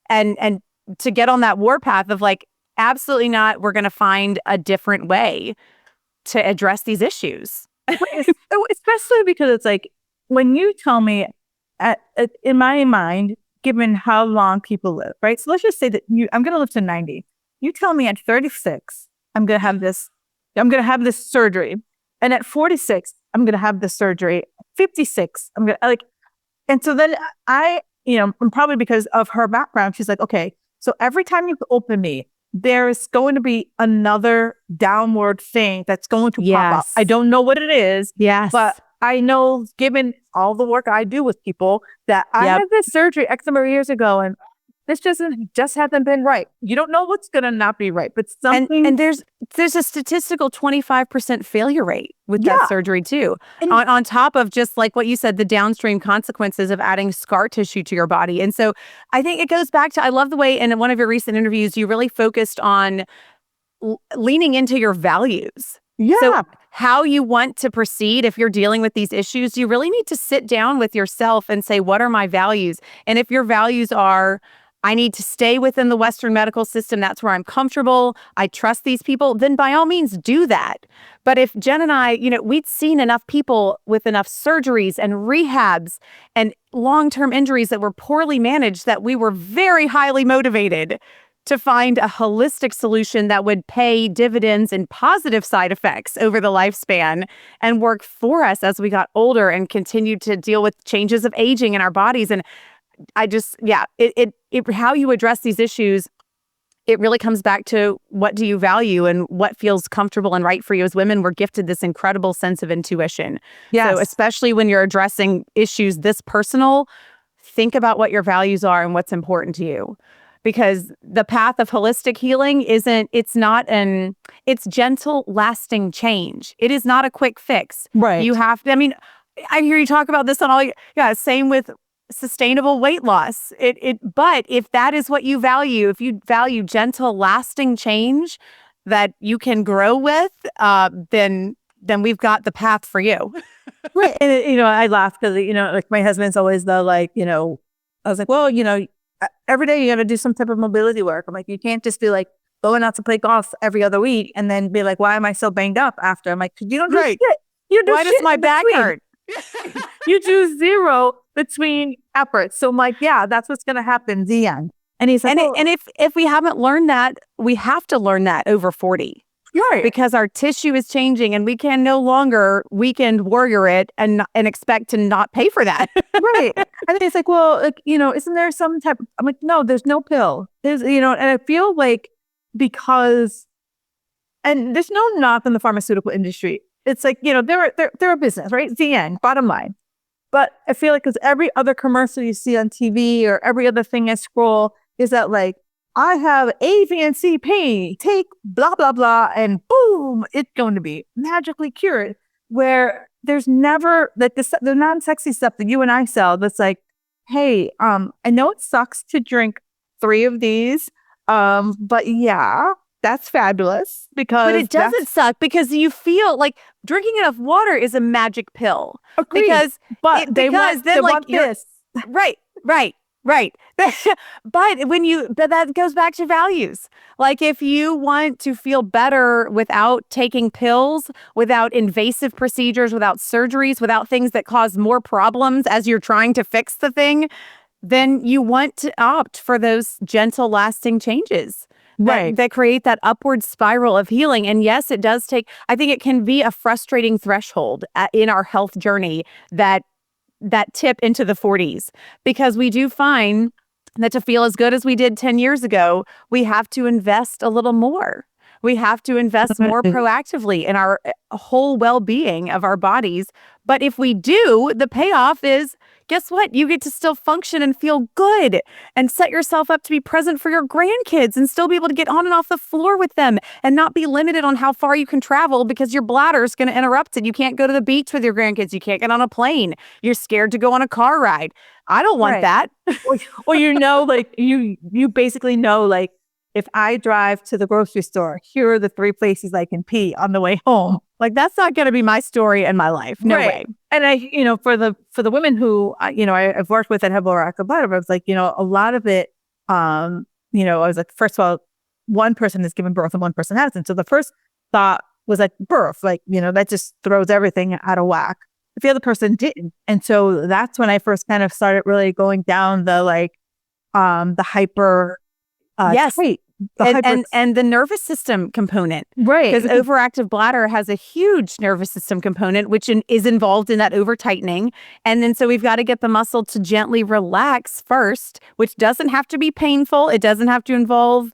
B: and to get on that warpath of like, absolutely not. We're going to find a different way to address these issues.
C: Especially because it's like, when you tell me, in my mind, given how long people live, right? So let's just say that I'm going to live to 90. You tell me at 36, I'm going to have this surgery. And at 46, I'm going to have this surgery. 56, I'm going to and so then and probably because of her background, she's like, okay, so every time you open me, there's going to be another downward thing that's going to pop up. I don't know what it is.
B: Yes.
C: But I know, given all the work I do with people, that I had this surgery X number of years ago, and this just hasn't been right. You don't know what's going to not be right, but something.
B: And there's a statistical 25% failure rate with that surgery too. And on top of just like what you said, the downstream consequences of adding scar tissue to your body. And so I think it goes back to, I love the way in one of your recent interviews, you really focused on leaning into your values.
C: Yeah.
B: So how you want to proceed if you're dealing with these issues, you really need to sit down with yourself and say, what are my values? And if your values are, I need to stay within the Western medical system, that's where I'm comfortable, I trust these people, then by all means do that. But if Jen and I, we'd seen enough people with enough surgeries and rehabs and long-term injuries that were poorly managed that we were very highly motivated to find a holistic solution that would pay dividends and positive side effects over the lifespan and work for us as we got older and continued to deal with changes of aging in our bodies. And I just, how you address these issues, it really comes back to what do you value and what feels comfortable and right for you. As women, we're gifted this incredible sense of intuition.
C: Yes.
B: So especially when you're addressing issues this personal, think about what your values are and what's important to you. Because the path of holistic healing it's gentle, lasting change. It is not a quick fix.
C: Right.
B: You have to, I hear you talk about this on all, same with sustainable weight loss. But if that is what you value, if you value gentle, lasting change that you can grow with, then we've got the path for you.
C: Right. And, I laugh because, like my husband's always I was like, well, every day you got to do some type of mobility work. I'm like, you can't just be like going out to play golf every other week and then be like, why am I so banged up after? I'm like, you don't do shit. You do
B: why
C: shit
B: does my back hurt?
C: You do zero between efforts. So I'm like, yeah, that's what's going to happen. The end. And he's like,
B: and if we haven't learned that, we have to learn that over 40.
C: Right.
B: Because our tissue is changing and we can no longer weekend warrior it and expect to not pay for that.
C: Right. And then it's like, well, isn't there some type I'm like, no, there's no pill. There's, and I feel like and there's no knock on the pharmaceutical industry. It's like, they're a business, right? The end, bottom line. But I feel like because every other commercial you see on TV or every other thing I scroll is that like, I have A, B, and C pain, take blah, blah, blah, and boom, it's going to be magically cured. Where there's never like the non-sexy stuff that you and I sell that's like, hey, I know it sucks to drink 3 of these, but yeah, that's fabulous
B: but it doesn't suck because you feel like drinking enough water is a magic pill.
C: Agreed.
B: Because
C: they want this.
B: Right. But that goes back to values. Like if you want to feel better without taking pills, without invasive procedures, without surgeries, without things that cause more problems as you're trying to fix the thing, then you want to opt for those gentle, lasting changes.
C: Right.
B: That create that upward spiral of healing. And yes, it does I think it can be a frustrating threshold in our health journey that tip into the 40s, because we do find that to feel as good as we did 10 years ago, we have to invest a little more. We have to invest more proactively in our whole well-being of our bodies. But if we do, the payoff is, guess what? You get to still function and feel good and set yourself up to be present for your grandkids and still be able to get on and off the floor with them and not be limited on how far you can travel because your bladder is going to interrupt it. You can't go to the beach with your grandkids. You can't get on a plane. You're scared to go on a car ride. I don't want that.
C: Or like you basically know, like, if I drive to the grocery store, here are the 3 places I can pee on the way home.
B: Like, that's not going to be my story in my life. No way.
C: And I, for the women who, I've worked with that have overactive bladder, I was like, a lot of it, I was like, first of all, one person is giving birth and one person hasn't. So the first thought was like birth, like, that just throws everything out of whack. But the other person didn't. And so that's when I first kind of started really going down the, like, the hyper, trait.
B: And the nervous system component.
C: Right.
B: Because overactive bladder has a huge nervous system component, which is involved in that over tightening. And then so we've got to get the muscle to gently relax first, which doesn't have to be painful. It doesn't have to involve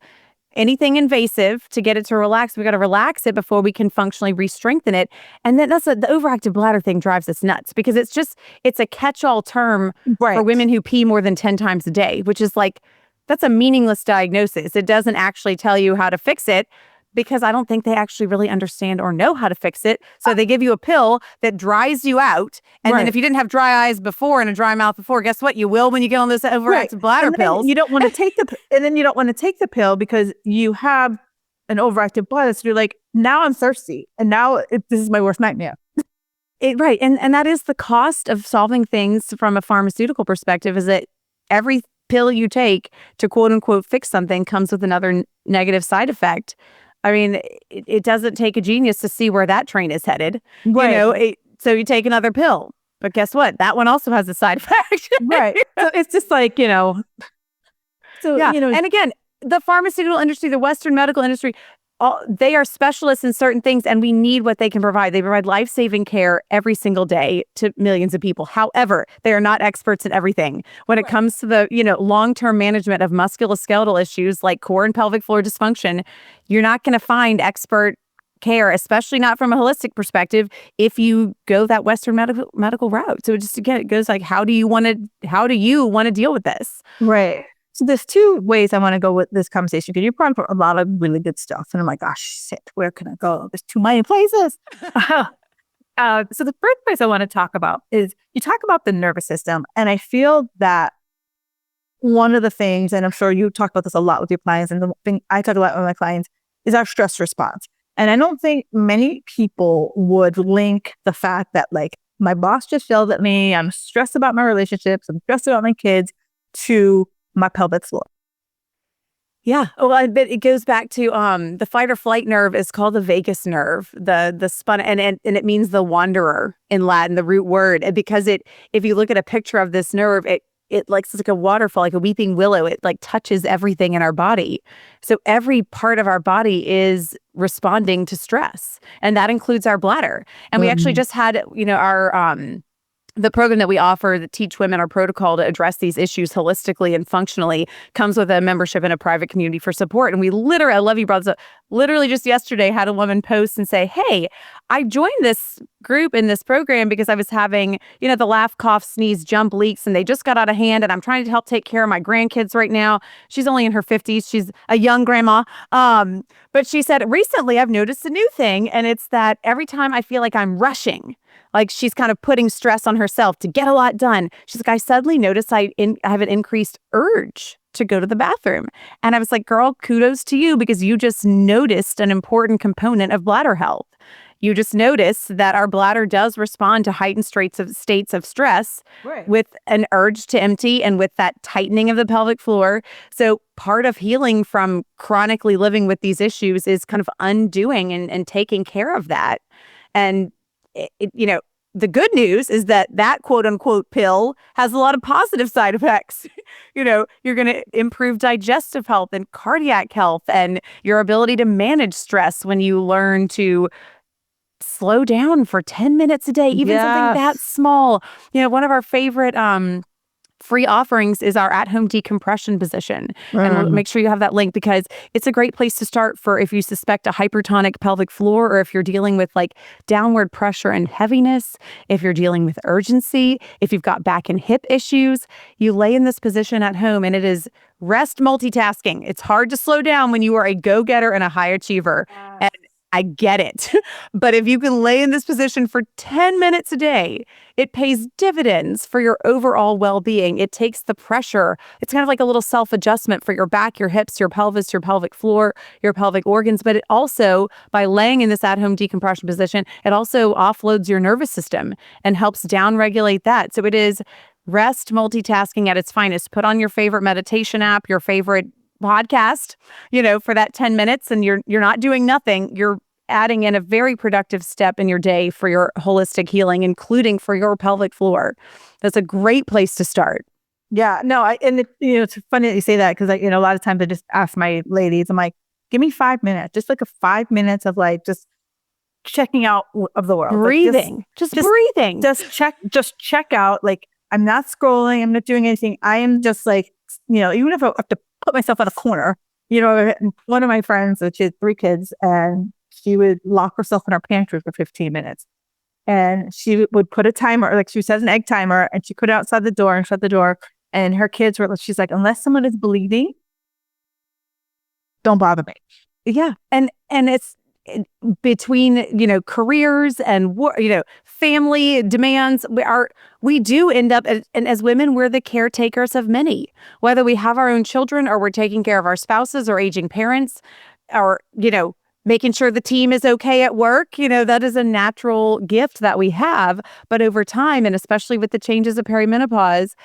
B: anything invasive to get it to relax. We got to relax it before we can functionally re-strengthen it. And then the overactive bladder thing drives us nuts because it's a catch-all term for women who pee more than 10 times a day, which is like, that's a meaningless diagnosis. It doesn't actually tell you how to fix it because I don't think they actually really understand or know how to fix it. So they give you a pill that dries you out. And then if you didn't have dry eyes before and a dry mouth before, guess what? You will when you get on those overactive bladder pills.
C: You don't want to take the pill because you have an overactive bladder. So you're like, now I'm thirsty. And now this is my worst nightmare.
B: Right. And that is the cost of solving things from a pharmaceutical perspective, is that every pill you take to quote unquote fix something comes with another negative side effect. I mean, it doesn't take a genius to see where that train is headed. Right. So you take another pill, but guess what? That one also has a side effect.
C: Right. So it's just like, So,
B: and again, the pharmaceutical industry, the Western medical industry, they are specialists in certain things, and we need what they can provide. They provide life-saving care every single day to millions of people. However, they are not experts in everything. When it comes to the, long-term management of musculoskeletal issues like core and pelvic floor dysfunction, you're not going to find expert care, especially not from a holistic perspective, if you go that Western medical route. So it goes like, how do you want to deal with this?
C: Right. So there's 2 ways I want to go with this conversation, because you brought up a lot of really good stuff. And I'm like, gosh, shit, where can I go? There's too many places. So the first place I want to talk about is, you talk about the nervous system. And I feel that one of the things, and I'm sure you talk about this a lot with your clients, and the thing I talk a lot with my clients, is our stress response. And I don't think many people would link the fact that, like, my boss just yelled at me, I'm stressed about my relationships, I'm stressed about my kids, to my pelvic floor.
B: Yeah. Well, I bet it goes back to the fight or flight nerve is called the vagus nerve, the spun, and it means the wanderer in Latin, the root word. And because if you look at a picture of this nerve, it's like a waterfall, like a weeping willow. It like touches everything in our body. So every part of our body is responding to stress, and that includes our bladder. And we actually just had, our the program that we offer that teach women our protocol to address these issues holistically and functionally comes with a membership in a private community for support. And we literally, I love you brought this up, literally just yesterday had a woman post and say, hey, I joined this group in this program because I was having, the laugh, cough, sneeze, jump leaks, and they just got out of hand. And I'm trying to help take care of my grandkids right now. She's only in her 50s. She's a young grandma. But she said, recently I've noticed a new thing. And it's that every time I feel like I'm rushing, like she's kind of putting stress on herself to get a lot done, she's like, I suddenly notice I have an increased urge to go to the bathroom. And I was like, girl, kudos to you, because you just noticed an important component of bladder health. You just noticed that our bladder does respond to heightened states of stress with an urge to empty and with that tightening of the pelvic floor. So part of healing from chronically living with these issues is kind of undoing and taking care of that. And the good news is that quote unquote pill has a lot of positive side effects. You're going to improve digestive health and cardiac health and your ability to manage stress when you learn to slow down for 10 minutes a day, even something that small. One of our favorite free offerings is our at-home decompression position. And we'll make sure you have that link because it's a great place to start for if you suspect a hypertonic pelvic floor or if you're dealing with like downward pressure and heaviness, if you're dealing with urgency, if you've got back and hip issues. You lay in this position at home and it is rest multitasking. It's hard to slow down when you are a go-getter and a high achiever. And I get it. But if you can lay in this position for 10 minutes a day, it pays dividends for your overall well-being. It takes the pressure. It's kind of like a little self-adjustment for your back, your hips, your pelvis, your pelvic floor, your pelvic organs. But it also, by laying in this at-home decompression position, it also offloads your nervous system and helps downregulate that. So it is rest multitasking at its finest. Put on your favorite meditation app, your favorite podcast, for that 10 minutes and you're not doing nothing. You're adding in a very productive step in your day for your holistic healing, including for your pelvic floor. That's a great place to start.
C: Yeah, no, it's funny that you say that because a lot of times I just ask my ladies, I'm like, give me 5 minutes, just like 5 minutes of like, just checking out of the world.
B: Breathing,
C: like
B: just breathing.
C: Just check out. Like, I'm not scrolling. I'm not doing anything. I am just like, even if I have to put myself in a corner, one of my friends, she had 3 kids, and she would lock herself in her pantry for 15 minutes. And she would put a timer, like she says an egg timer, and she put it outside the door and shut the door. And her kids she's like, unless someone is bleeding, don't bother me.
B: Yeah. And it's between, careers and, family demands, we do end up, and as women, we're the caretakers of many, whether we have our own children or we're taking care of our spouses or aging parents or, making sure the team is okay at work. That is a natural gift that we have. But over time, and especially with the changes of perimenopause,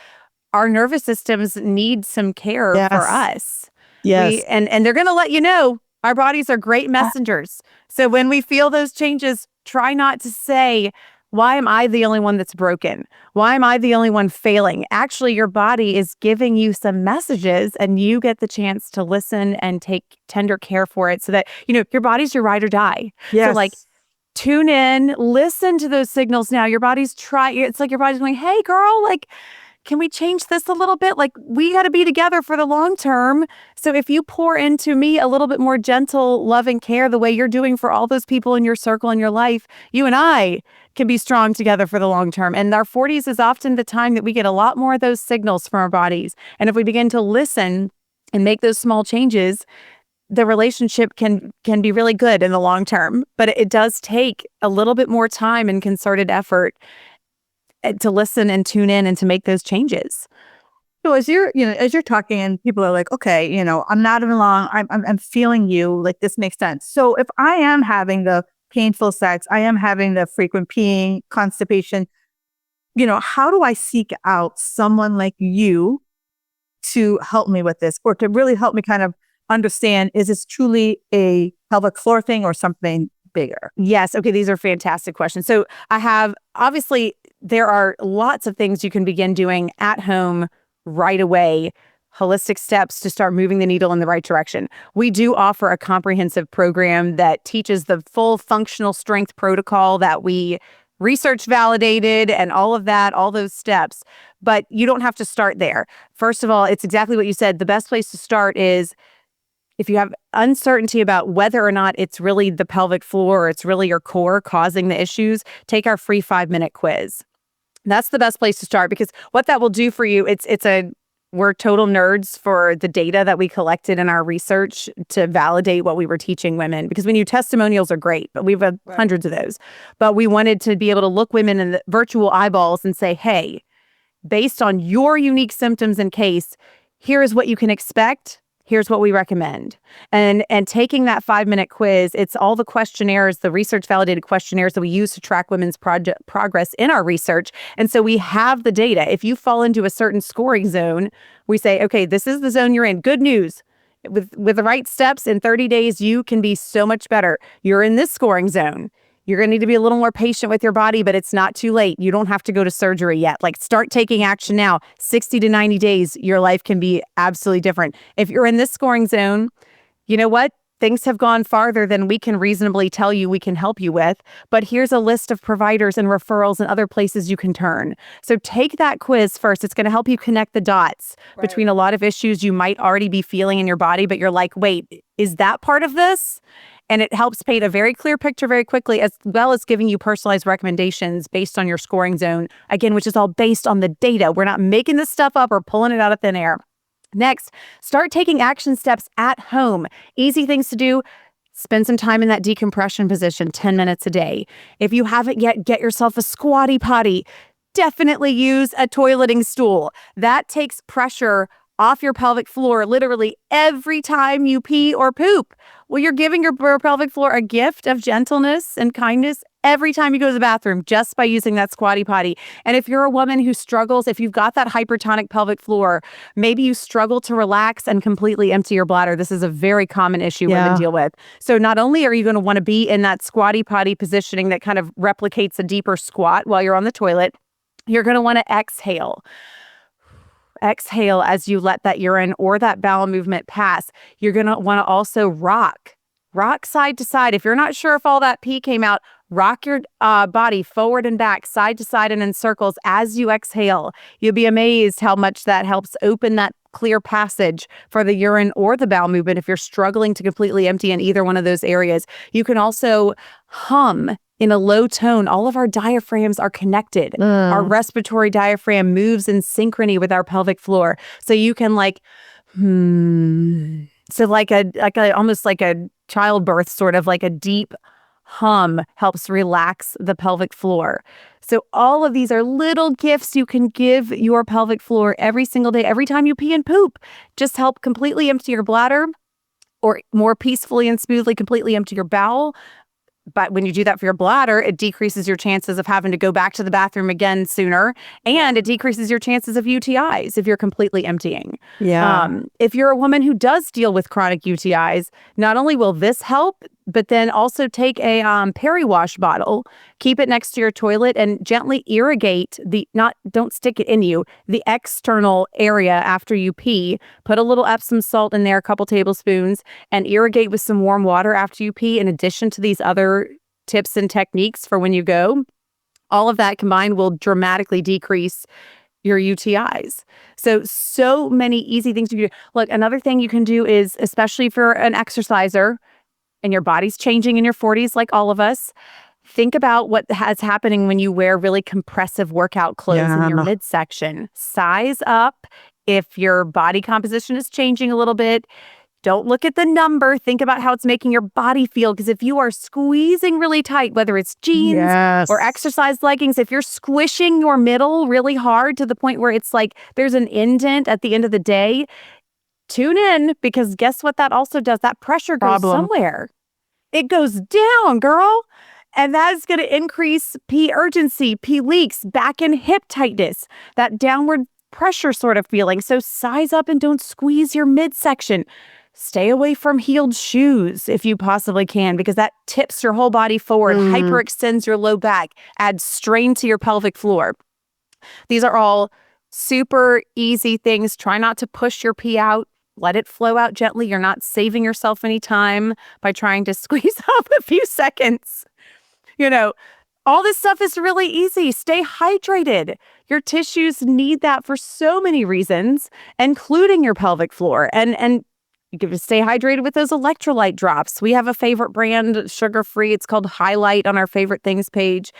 B: our nervous systems need some care for us.
C: Yes.
B: And they're going to let you know. Our bodies are great messengers. So when we feel those changes, try not to say, why am I the only one that's broken? Why am I the only one failing? Actually, your body is giving you some messages and you get the chance to listen and take tender care for it so that, your body's your ride or die.
C: Yes.
B: So like, tune in, listen to those signals now. It's like your body's going, hey girl, like, can we change this a little bit? Like, we got to be together for the long term. So if you pour into me a little bit more gentle, loving care, the way you're doing for all those people in your circle in your life, you and I can be strong together for the long term. And our 40s is often the time that we get a lot more of those signals from our bodies. And if we begin to listen and make those small changes, the relationship can be really good in the long term. But it does take a little bit more time and concerted effort to listen and tune in and to make those changes.
C: So as you're talking and people are like, okay, I'm not along, I'm feeling you, like this makes sense. So if I am having the painful sex, I am having the frequent peeing, constipation, how do I seek out someone like you to help me with this or to really help me kind of understand, is this truly a pelvic floor thing or something bigger?
B: Yes. Okay. These are fantastic questions. So obviously, there are lots of things you can begin doing at home right away, holistic steps to start moving the needle in the right direction. We do offer a comprehensive program that teaches the full functional strength protocol that we research validated and all of that, all those steps. But you don't have to start there. First of all, it's exactly what you said. The best place to start is if you have uncertainty about whether or not it's really the pelvic floor or it's really your core causing the issues, take our free 5-minute quiz. That's the best place to start because what that will do for you, we're total nerds for the data that we collected in our research to validate what we were teaching women. Because we knew testimonials are great, but we've had hundreds of those. But we wanted to be able to look women in the virtual eyeballs and say, hey, based on your unique symptoms and case, here is what you can expect. Here's what we recommend. And taking that 5-minute quiz, it's all the questionnaires, the research validated questionnaires that we use to track women's progress in our research. And so we have the data. If you fall into a certain scoring zone, we say, okay, this is the zone you're in. Good news. With the right steps in 30 days, you can be so much better. You're in this scoring zone. You're going to need to be a little more patient with your body, but it's not too late. You don't have to go to surgery yet. Like, start taking action now. 60 to 90 days, your life can be absolutely different. If you're in this scoring zone, you know what? things have gone farther than we can reasonably tell you we can help you with, but here's a list of providers and referrals and other places you can turn. So take that quiz first. It's going to help you connect the dots between a lot of issues you might already be feeling in your body, but you're like, wait, is that part of this? And it helps paint a very clear picture very quickly, as well as giving you personalized recommendations based on your scoring zone, again, which is all based on the data. We're not making this stuff up or pulling it out of thin air. Next, start taking action steps at home. Easy things to do. Spend some time in that decompression position, 10 minutes a day. If you haven't yet, get yourself a squatty potty. Definitely use a toileting stool. That takes pressure off your pelvic floor literally every time you pee or poop. Well, you're giving your pelvic floor a gift of gentleness and kindness every time you go to the bathroom just by using that squatty potty. And if you're a woman who struggles, if you've got that hypertonic pelvic floor, maybe you struggle to relax and completely empty your bladder. This is a very common issue women deal with. So not only are you going to want to be in that squatty potty positioning that kind of replicates a deeper squat while you're on the toilet, you're going to want to exhale. Exhale as you let that urine or that bowel movement pass. You're going to want to also rock side to side. If you're not sure if all that pee came out, rock your body forward and back, side to side and in circles as you exhale. You'll be amazed how much that helps open that clear passage for the urine or the bowel movement if you're struggling to completely empty in either one of those areas. You can also hum in a low tone. All of our diaphragms are connected. Our respiratory diaphragm moves in synchrony with our pelvic floor. So you can So like a almost like a childbirth, sort of like a deep hum helps relax the pelvic floor. So all of these are little gifts you can give your pelvic floor every single day, every time you pee and poop. Just help completely empty your bladder, or more peacefully and smoothly completely empty your bowel. But when you do that for your bladder, it decreases your chances of having to go back to the bathroom again sooner. And it decreases your chances of UTIs if you're completely emptying. If you're a woman who does deal with chronic UTIs, not only will this help, but then also take a peri-wash bottle, keep it next to your toilet, and gently irrigate don't stick it in you, the external area after you pee. Put a little Epsom salt in there, a couple tablespoons, and irrigate with some warm water after you pee, in addition to these other tips and techniques for when you go. All of that combined will dramatically decrease your UTIs. So many easy things you can do. Look, another thing you can do is, especially for an exerciser, and your body's changing in your 40s like all of us, think about what is happening when you wear really compressive workout clothes in your midsection. Size up if your body composition is changing a little bit. Don't look at the number. Think about how it's making your body feel. Because if you are squeezing really tight, whether it's jeans or exercise leggings, if you're squishing your middle really hard to the point where it's like there's an indent at the end of the day, tune in, because guess what that also does? That pressure goes somewhere. It goes down, girl. And that's going to increase pee urgency, pee leaks, back and hip tightness, that downward pressure sort of feeling. So size up and don't squeeze your midsection. Stay away from heeled shoes if you possibly can, because that tips your whole body forward, hyperextends your low back, adds strain to your pelvic floor. These are all super easy things. Try not to push your pee out. Let it flow out gently. You're not saving yourself any time by trying to squeeze up a few seconds. All this stuff is really easy. Stay hydrated. Your tissues need that for so many reasons, including your pelvic floor. And you can stay hydrated with those electrolyte drops. We have a favorite brand, sugar-free. It's called Highlight on our favorite things page.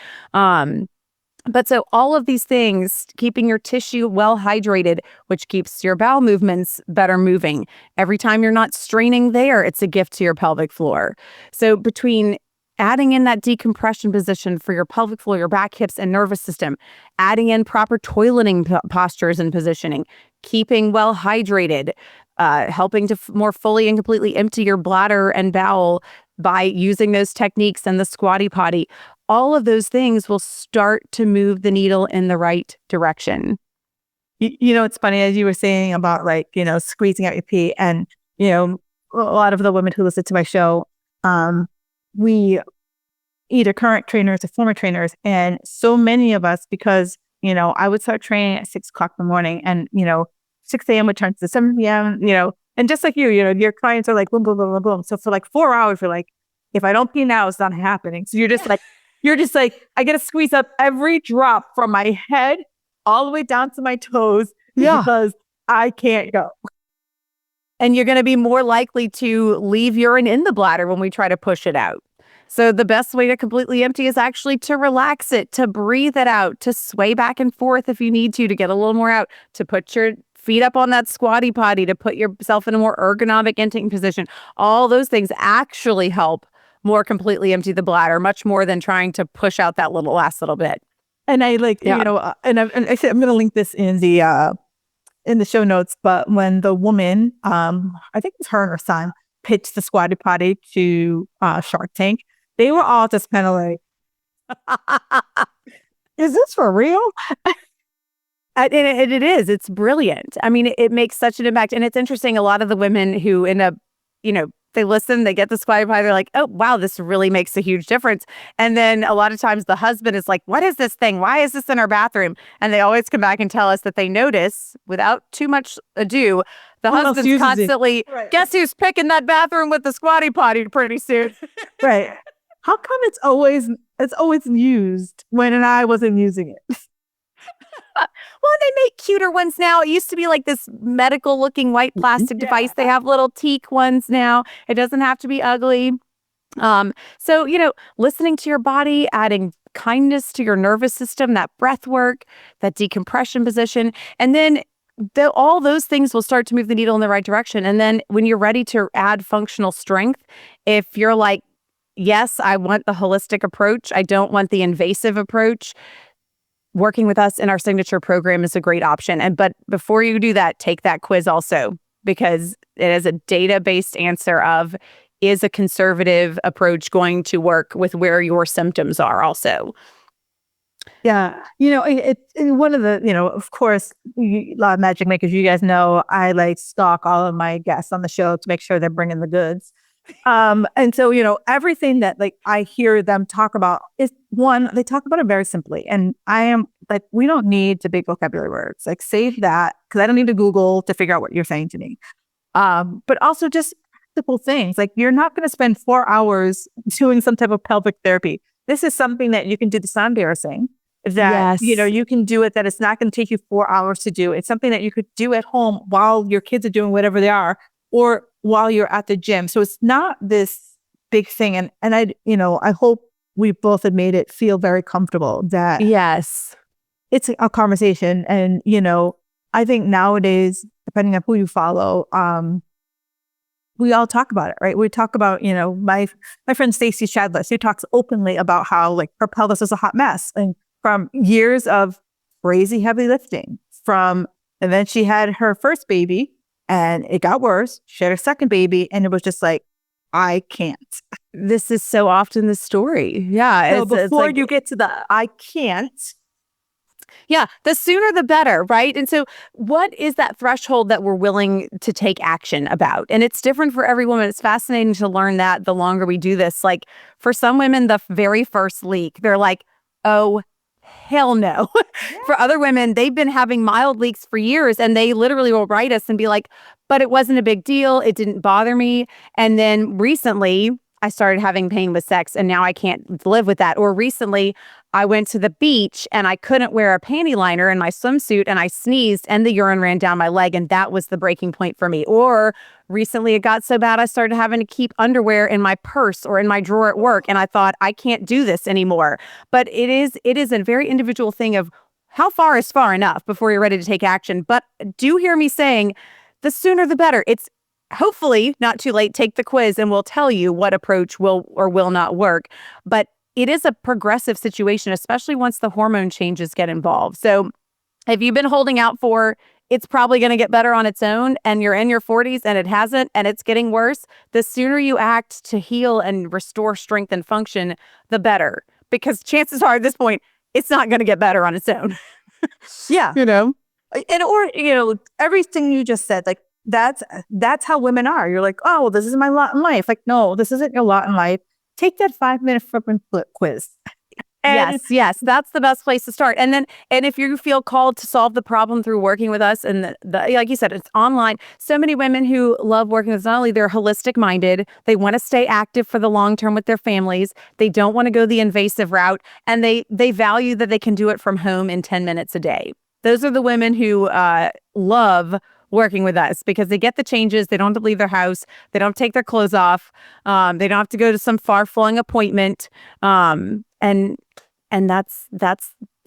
B: But so all of these things, keeping your tissue well hydrated, which keeps your bowel movements better moving. Every time you're not straining there, it's a gift to your pelvic floor. So between adding in that decompression position for your pelvic floor, your back, hips, and nervous system, adding in proper toileting postures and positioning, keeping well hydrated, helping to more fully and completely empty your bladder and bowel by using those techniques and the squatty potty, all of those things will start to move the needle in the right direction.
C: It's funny, as you were saying about squeezing out your pee, and, a lot of the women who listen to my show, we either current trainers or former trainers, and so many of us, because, I would start training at 6 o'clock in the morning, and, 6 a.m. would turn to 7 p.m., And just like your clients are like, boom, boom, boom, boom, boom. So for like 4 hours, you're like, if I don't pee now, it's not happening. So you're just like, I got to squeeze up every drop from my head all the way down to my toes because I can't go.
B: And you're going to be more likely to leave urine in the bladder when we try to push it out. So the best way to completely empty is actually to relax it, to breathe it out, to sway back and forth if you need to get a little more out, to put your feet up on that squatty potty, to put yourself in a more ergonomic intaking position. All those things actually help more completely empty the bladder, much more than trying to push out that last little bit.
C: And I and I said, I'm going to link this in the show notes, but when the woman, I think it's her and her son, pitched the squatty potty to Shark Tank, they were all just kind of like, is this for real?
B: And it is. It's brilliant. I mean, it makes such an impact. And it's interesting. A lot of the women who end up, they listen, they get the squatty potty, they're like, oh, wow, this really makes a huge difference. And then a lot of times the husband is like, what is this thing? Why is this in our bathroom? And they always come back and tell us that they notice, without too much ado, the husband's constantly, guess who's picking that bathroom with the squatty potty pretty soon?
C: Right. How come it's always used when I wasn't using it?
B: Well, they make cuter ones now. It used to be like this medical looking white plastic device. They have little teak ones now. It doesn't have to be ugly. So, listening to your body, adding kindness to your nervous system, that breath work, that decompression position, and then all those things will start to move the needle in the right direction. And then when you're ready to add functional strength, if you're like, yes, I want the holistic approach, I don't want the invasive approach, working with us in our signature program is a great option. But before you do that, take that quiz also, because it is a data-based answer of, is a conservative approach going to work with where your symptoms are also?
C: Yeah. It's one of the, of course, a lot of magic makers, you guys know, I stalk all of my guests on the show to make sure they're bringing the goods. And so, everything that I hear them talk about is, one, they talk about it very simply. And I am like, we don't need the big vocabulary words, save that, because I don't need to Google to figure out what you're saying to me. But also just practical things. You're not going to spend 4 hours doing some type of pelvic therapy. This is something that you can do. The sound embarrassing that, you can do it, that it's not going to take you 4 hours to do. It's something that you could do at home while your kids are doing whatever they are, or while you're at the gym. So it's not this big thing. And I hope we both have made it feel very comfortable that it's a conversation. And, I think nowadays, depending on who you follow, we all talk about it, right? We talk about, my friend Stacey Shadless, who talks openly about how her pelvis is a hot mess, and from years of crazy heavy lifting, and then she had her first baby and it got worse. She had her second baby and it was just like, I can't.
B: This is so often the story. Yeah.
C: So before you get to the I can't.
B: Yeah. The sooner the better, right? And so what is that threshold that we're willing to take action about? And it's different for every woman. It's fascinating to learn that the longer we do this. For some women, the very first leak, they're like, oh, hell no. For other women, they've been having mild leaks for years, and they literally will write us and be like, but it wasn't a big deal. It didn't bother me. And then recently I started having pain with sex, and now I can't live with that. Or recently I went to the beach and I couldn't wear a panty liner in my swimsuit, and I sneezed and the urine ran down my leg, and that was the breaking point for me. Or recently it got so bad I started having to keep underwear in my purse or in my drawer at work, and I thought, I can't do this anymore. But it is a very individual thing of how far is far enough before you're ready to take action. But do hear me saying, the sooner the better. It's hopefully not too late. Take the quiz and we'll tell you what approach will or will not work. But it is a progressive situation, especially once the hormone changes get involved. So if you've been holding out for, it's probably going to get better on its own, and you're in your 40s and it hasn't, and it's getting worse, the sooner you act to heal and restore strength and function, the better. Because chances are at this point, it's not going to get better on its own.
C: Yeah. And everything you just said, that's how women are. You're like, oh, well, this is my lot in life. No, this isn't your lot in life. Take that 5-minute flip and flip quiz. And
B: Yes, that's the best place to start. And if you feel called to solve the problem through working with us, and like you said, it's online. So many women who love working with us, not only they're holistic minded, they want to stay active for the long term with their families. They don't want to go the invasive route, and they value that they can do it from home in 10 minutes a day. Those are the women who love working with us because they get the changes. They don't have to leave their house. They don't take their clothes off. They don't have to go to some far-flung appointment. And that's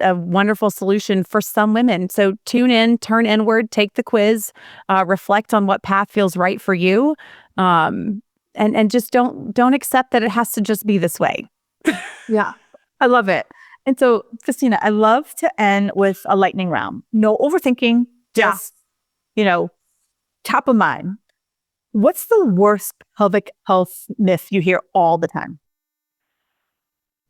B: a wonderful solution for some women. So tune in, turn inward, take the quiz, reflect on what path feels right for you, and just don't accept that it has to just be this way.
C: Yeah, I love it. And so, Christina, I love to end with a lightning round. No overthinking, just, top of mind. What's the worst pelvic health myth you hear all the time?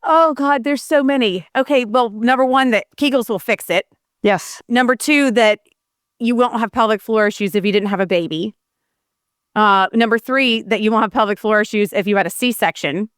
B: Oh, God, there's so many. Okay, well, number one, that Kegels will fix it.
C: Yes.
B: Number two, that you won't have pelvic floor issues if you didn't have a baby. Number three, that you won't have pelvic floor issues if you had a C-section.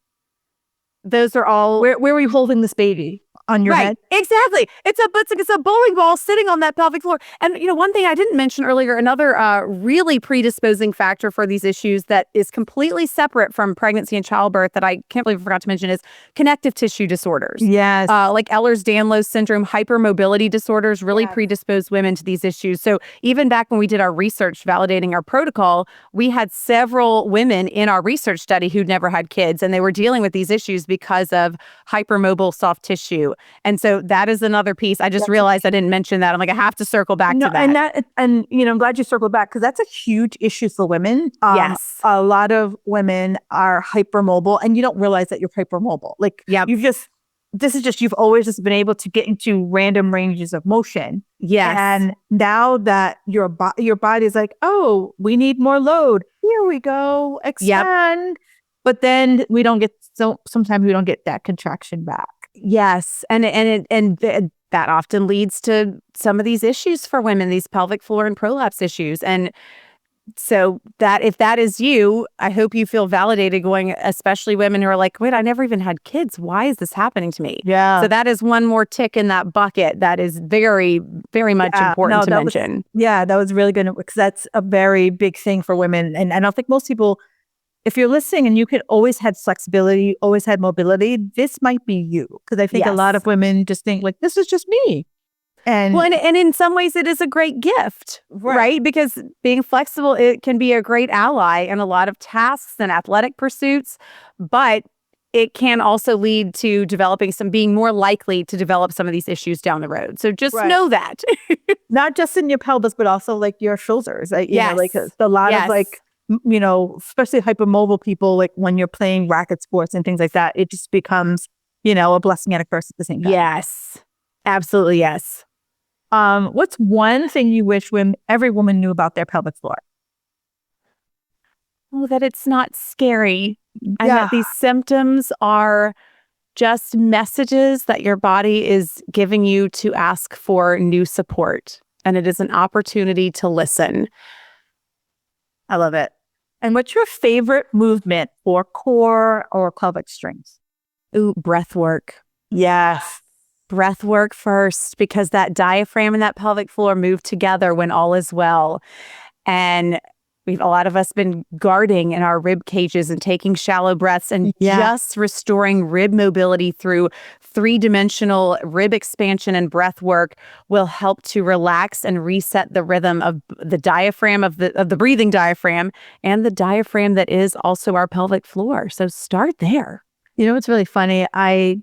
B: Those are all...
C: Where were you holding this baby? On your head?
B: Exactly. It's a bowling ball sitting on that pelvic floor. And, one thing I didn't mention earlier, another really predisposing factor for these issues that is completely separate from pregnancy and childbirth that I can't believe I forgot to mention is connective tissue disorders.
C: Yes.
B: Like Ehlers-Danlos syndrome, hypermobility disorders really predispose women to these issues. So even back when we did our research validating our protocol, we had several women in our research study who'd never had kids, and they were dealing with these issues because of hypermobile soft tissue. And so that is another piece. I just realized I didn't mention that. I'm like, I have to circle back to that.
C: And I'm glad you circled back because that's a huge issue for women.
B: Yes.
C: A lot of women are hypermobile and you don't realize that you're hypermobile. Like you've always just been able to get into random ranges of motion.
B: Yes.
C: And now that your body is like, oh, we need more load. Here we go. Expand. Yep. But then sometimes we don't get that contraction back.
B: Yes. And that often leads to some of these issues for women, these pelvic floor and prolapse issues. And so that if that is you, I hope you feel validated going, especially women who are like, wait, I never even had kids. Why is this happening to me?
C: Yeah.
B: So that is one more tick in that bucket that is very, very much important to mention.
C: That was really good because that's a very big thing for women. And I don't think most people, if you're listening and you could always had flexibility, always had mobility, this might be you. Because I think a lot of women just think like, this is just me. And
B: in some ways it is a great gift, right? Because being flexible, it can be a great ally in a lot of tasks and athletic pursuits, but it can also lead to being more likely to develop some of these issues down the road. So just know that.
C: Not just in your pelvis, but also like your shoulders. Like a lot of especially hypermobile people, like when you're playing racket sports and things like that, it just becomes, a blessing and a curse at the same time.
B: Yes, absolutely. Yes.
C: What's one thing you wish every woman knew about their pelvic floor?
B: Oh, that it's not scary. And that these symptoms are just messages that your body is giving you to ask for new support. And it is an opportunity to listen.
C: I love it. And what's your favorite movement for core or pelvic strength?
B: Ooh, breath work.
C: Yes.
B: Breath work first, because that diaphragm and that pelvic floor move together when all is well. And a lot of us been guarding in our rib cages and taking shallow breaths and just restoring rib mobility through 3-dimensional rib expansion and breath work will help to relax and reset the rhythm of the diaphragm of the breathing diaphragm and the diaphragm that is also our pelvic floor. So start there.
C: It's really funny. I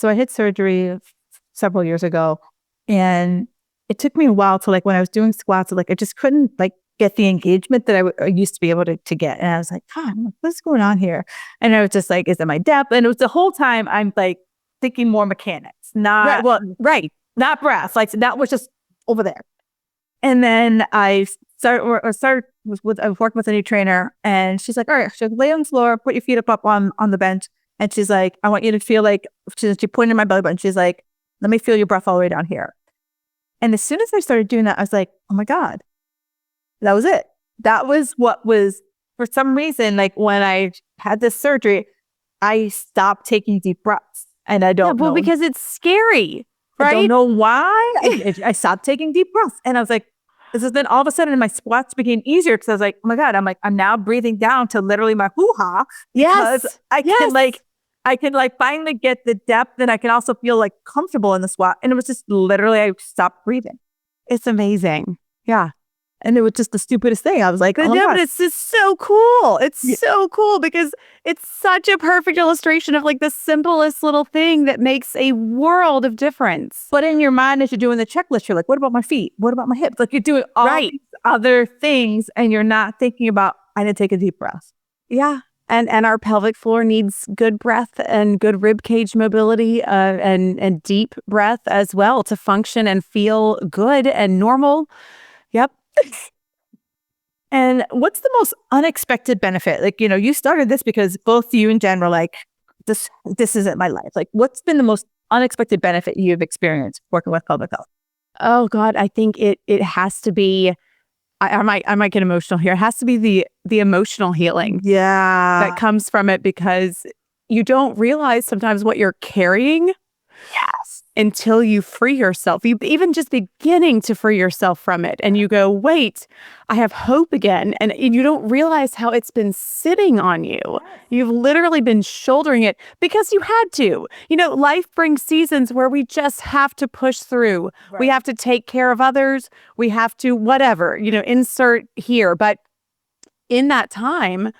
C: had surgery several years ago, and it took me a while to when I was doing squats, I just couldn't get the engagement that I used to be able to get. And I was like, God, what's going on here? And I was just like, is it my depth? And it was the whole time I'm thinking more mechanics, not not breath. That was just over there. And then I started working with a new trainer, and she's like, all right, so lay on the floor, put your feet up on the bench. And she's like, I want you to feel she pointed in my belly button. She's like, let me feel your breath all the way down here. And as soon as I started doing that, I was like, oh my God, that was it. That was what was, for some reason, when I had this surgery, I stopped taking deep breaths. And I don't know.
B: because it's scary, right?
C: I don't know why. I stopped taking deep breaths. And I was like, this is then all of a sudden my squats became easier because I was like, oh my God, I'm now breathing down to literally my hoo-ha because I can finally get the depth and I can also feel like comfortable in the squat. And it was just literally, I stopped breathing.
B: It's amazing. Yeah.
C: And it was just the stupidest thing. I was like,
B: But
C: oh
B: no,
C: my
B: but
C: God.
B: it's just so cool. It's so cool because it's such a perfect illustration of like the simplest little thing that makes a world of difference.
C: But in your mind, as you're doing the checklist, you're like, what about my feet? What about my hips? Like you're doing all these other things and you're not thinking about, I need to take a deep breath.
B: Yeah. And our pelvic floor needs good breath and good rib cage mobility and deep breath as well to function and feel good and normal. Yep.
C: And what's the most unexpected benefit? Like, you started this because both you and Jen were like, this isn't my life. Like, what's been the most unexpected benefit you've experienced working with pelvic health?
B: Oh God, I think it has to be, I might get emotional here. It has to be the emotional healing that comes from it because you don't realize sometimes what you're carrying.
C: Yes.
B: Until you free yourself, you even just beginning to free yourself from it. And you go, wait, I have hope again. And you don't realize how it's been sitting on you. You've literally been shouldering it because you had to. Life brings seasons where we just have to push through. Right. We have to take care of others. We have to whatever, insert here. But in that time,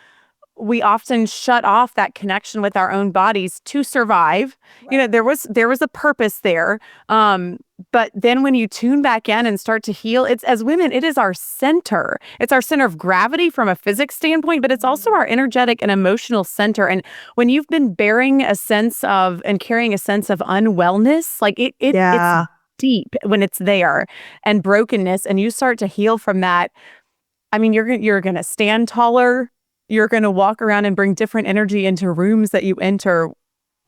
B: we often shut off that connection with our own bodies to survive. Right. There was a purpose there. But then when you tune back in and start to heal, it's as women, it is our center. It's our center of gravity from a physics standpoint, but it's also our energetic and emotional center. And when you've been bearing a sense of and carrying a sense of unwellness, like it's deep when it's there and brokenness, and you start to heal from that. I mean, you're going to stand taller. You're going to walk around and bring different energy into rooms that you enter,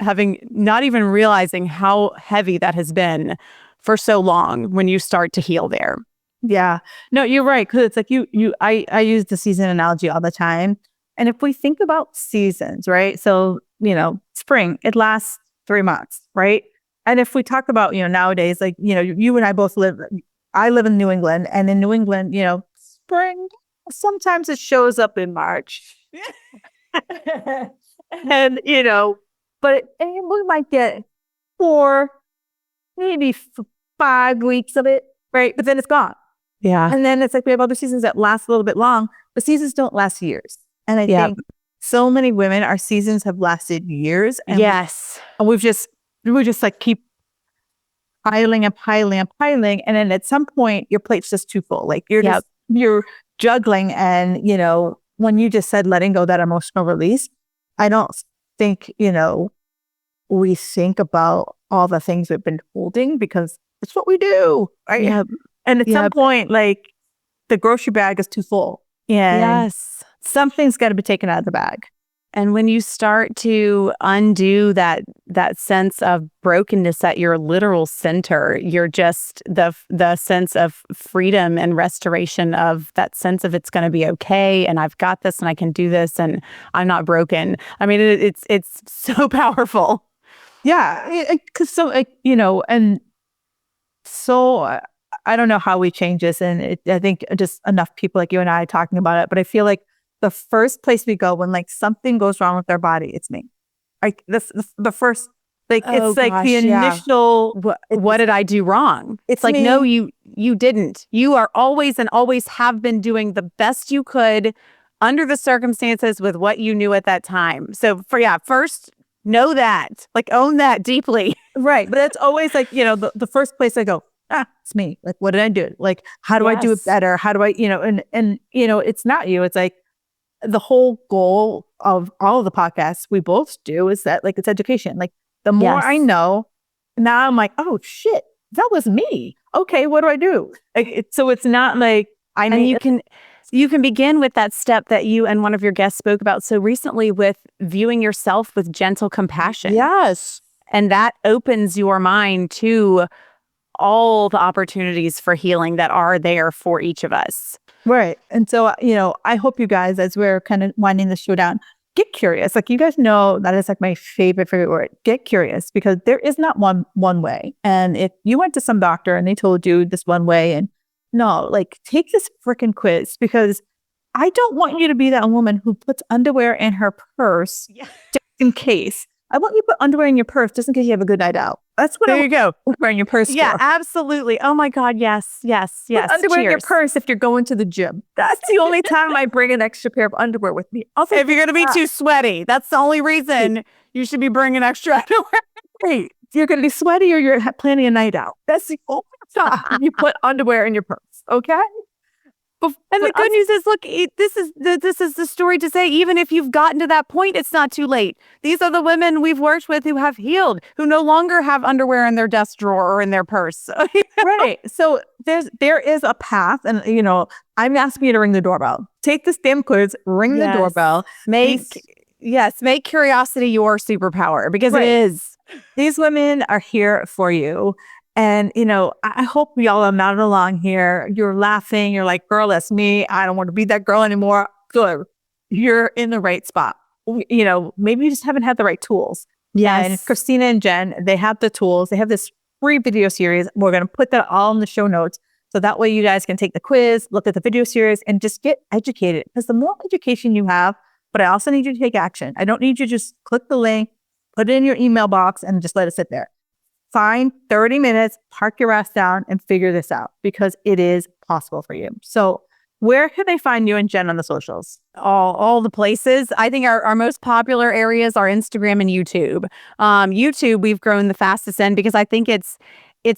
B: having not even realizing how heavy that has been for so long when you start to heal there.
C: Yeah. No, you're right. Because it's like I use the season analogy all the time. And if we think about seasons, right? So, spring, it lasts 3 months, right? And if we talk about, nowadays, like, you and I both I live in New England, and in New England, spring, sometimes it shows up in March. And, but we might get 4, maybe 5 weeks of it, right? But then it's gone.
B: Yeah.
C: And then it's like we have other seasons that last a little bit long, but seasons don't last years. And I think so many women, our seasons have lasted years. And we just like keep piling and piling and piling. And then at some point, your plate's just too full. Like you're juggling. And, when you just said letting go, that emotional release, I don't think, we think about all the things we've been holding because it's what we do. Right?
B: Yep.
C: And at some point, like the grocery bag is too full. And something's got to be taken out of the bag.
B: And when you start to undo that sense of brokenness at your literal center, you're just the sense of freedom and restoration of that sense of it's going to be okay, and I've got this, and I can do this, and I'm not broken. I mean, it's so powerful.
C: Yeah, because and so I don't know how we change this, and I think just enough people like you and I talking about it. But I feel like the first place we go when like something goes wrong with our body, it's me. Like the first, like it's like the initial.
B: What did I do wrong?
C: It's
B: like
C: me.
B: No, you didn't. You are always and always have been doing the best you could under the circumstances with what you knew at that time. So first know that, like own that deeply.
C: Right, but it's always like the first place I go. It's me. Like, what did I do? Like, how do I do it better? How do I, and it's not you. It's like the whole goal of all of the podcasts we both do is that like it's education. Like the more I know, now I'm like, oh shit, that was me. Okay, what do I do? Like, so it's not like
B: you can begin with that step that you and one of your guests spoke about so recently with viewing yourself with gentle compassion.
C: Yes,
B: and that opens your mind to all the opportunities for healing that are there for each of us.
C: Right. And so, I hope you guys, as we're kind of winding the show down, get curious. Like, you guys know that is like my favorite word. Get curious, because there is not one way. And if you went to some doctor and they told you this one way, and no, like, take this freaking quiz, because I don't want you to be that woman who puts underwear in her purse just in case. I want you to put underwear in your purse just in case you have a good night out. That's what
B: there you go.
C: Underwear in your purse.
B: Yeah, absolutely. Oh my God. Yes.
C: Put underwear in your purse if you're going to the gym. That's the only time I bring an extra pair of underwear with me.
B: Also, if you're going to be too sweaty, that's the only reason you should be bringing extra underwear.
C: Hey, you're going to be sweaty or you're planning a night out. That's the only time you put underwear in your purse. Okay.
B: And the good news is, look, this is the story to say, even if you've gotten to that point, it's not too late. These are the women we've worked with who have healed, who no longer have underwear in their desk drawer or in their purse.
C: Right. So there is a path, and I'm asking you to ring the doorbell. Take this damn quiz, ring the doorbell.
B: Make curiosity your superpower, because it is.
C: These women are here for you. And, I hope y'all are not along here. You're laughing. You're like, girl, that's me. I don't want to be that girl anymore. Good. You're in the right spot. Maybe you just haven't had the right tools.
B: Yes.
C: And Christina and Jen, they have the tools. They have this free video series. We're going to put that all in the show notes. So that way you guys can take the quiz, look at the video series, and just get educated. Because the more education you have, but I also need you to take action. I don't need you to just click the link, put it in your email box, and just let it sit there. Find 30 minutes, park your ass down, and figure this out, because it is possible for you. So where can they find you and Jen on the socials?
B: All the places. I think our most popular areas are Instagram and YouTube. YouTube, we've grown the fastest in, because I think it's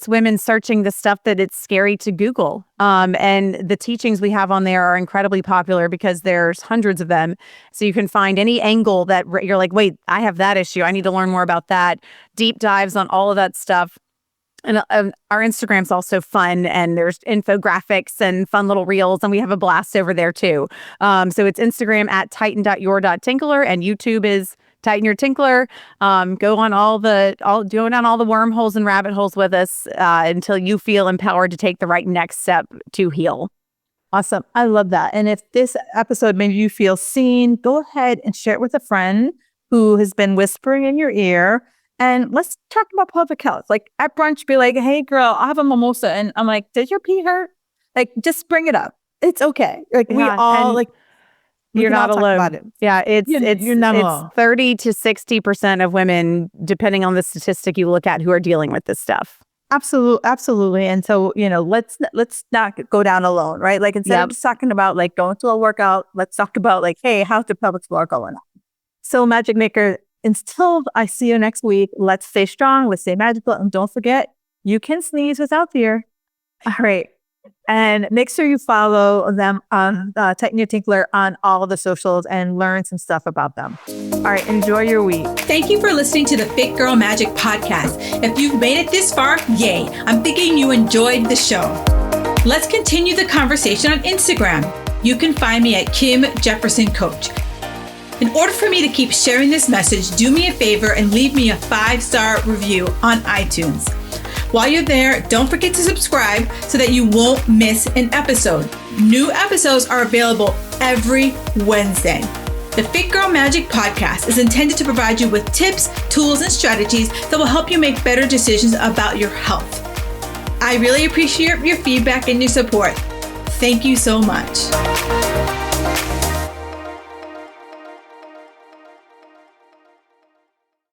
B: women searching the stuff that it's scary to Google. And the teachings we have on there are incredibly popular, because there's hundreds of them. So you can find any angle that you're like, wait, I have that issue. I need to learn more about that. Deep dives on all of that stuff. And our Instagram's also fun, and there's infographics and fun little reels, and we have a blast over there too. So it's Instagram at tighten.your.tinkler, and YouTube is Tighten Your Tinkler. Go on all the wormholes and rabbit holes with us until you feel empowered to take the right next step to heal.
C: Awesome. I love that. And if this episode made you feel seen, go ahead and share it with a friend who has been whispering in your ear. And let's talk about pelvic health. Like, at brunch, be like, hey girl, I have a mimosa. And I'm like, did your pee hurt? Like, just bring it up. It's okay. Like, we all like,
B: you're not alone. Yeah, you're not alone. 30 to 60% of women, depending on the statistic you look at, who are dealing with this stuff.
C: Absolutely. And so, let's not go down alone, right? Like, instead of just talking about like going to a workout, let's talk about like, hey, how's the pelvic floor going on? So, Magic Maker, until I see you next week, let's stay strong, let's stay magical, and don't forget, you can sneeze without fear. All right. And make sure you follow them on Tighten Your Tinkler on all of the socials and learn some stuff about them. All right, enjoy your week.
D: Thank you for listening to the Fit Girl Magic podcast. If you've made it this far, yay. I'm thinking you enjoyed the show. Let's continue the conversation on Instagram. You can find me at Kim Jefferson Coach. In order for me to keep sharing this message, do me a favor and leave me a 5-star review on iTunes. While you're there, don't forget to subscribe so that you won't miss an episode. New episodes are available every Wednesday. The Fit Girl Magic podcast is intended to provide you with tips, tools, and strategies that will help you make better decisions about your health. I really appreciate your feedback and your support. Thank you so much.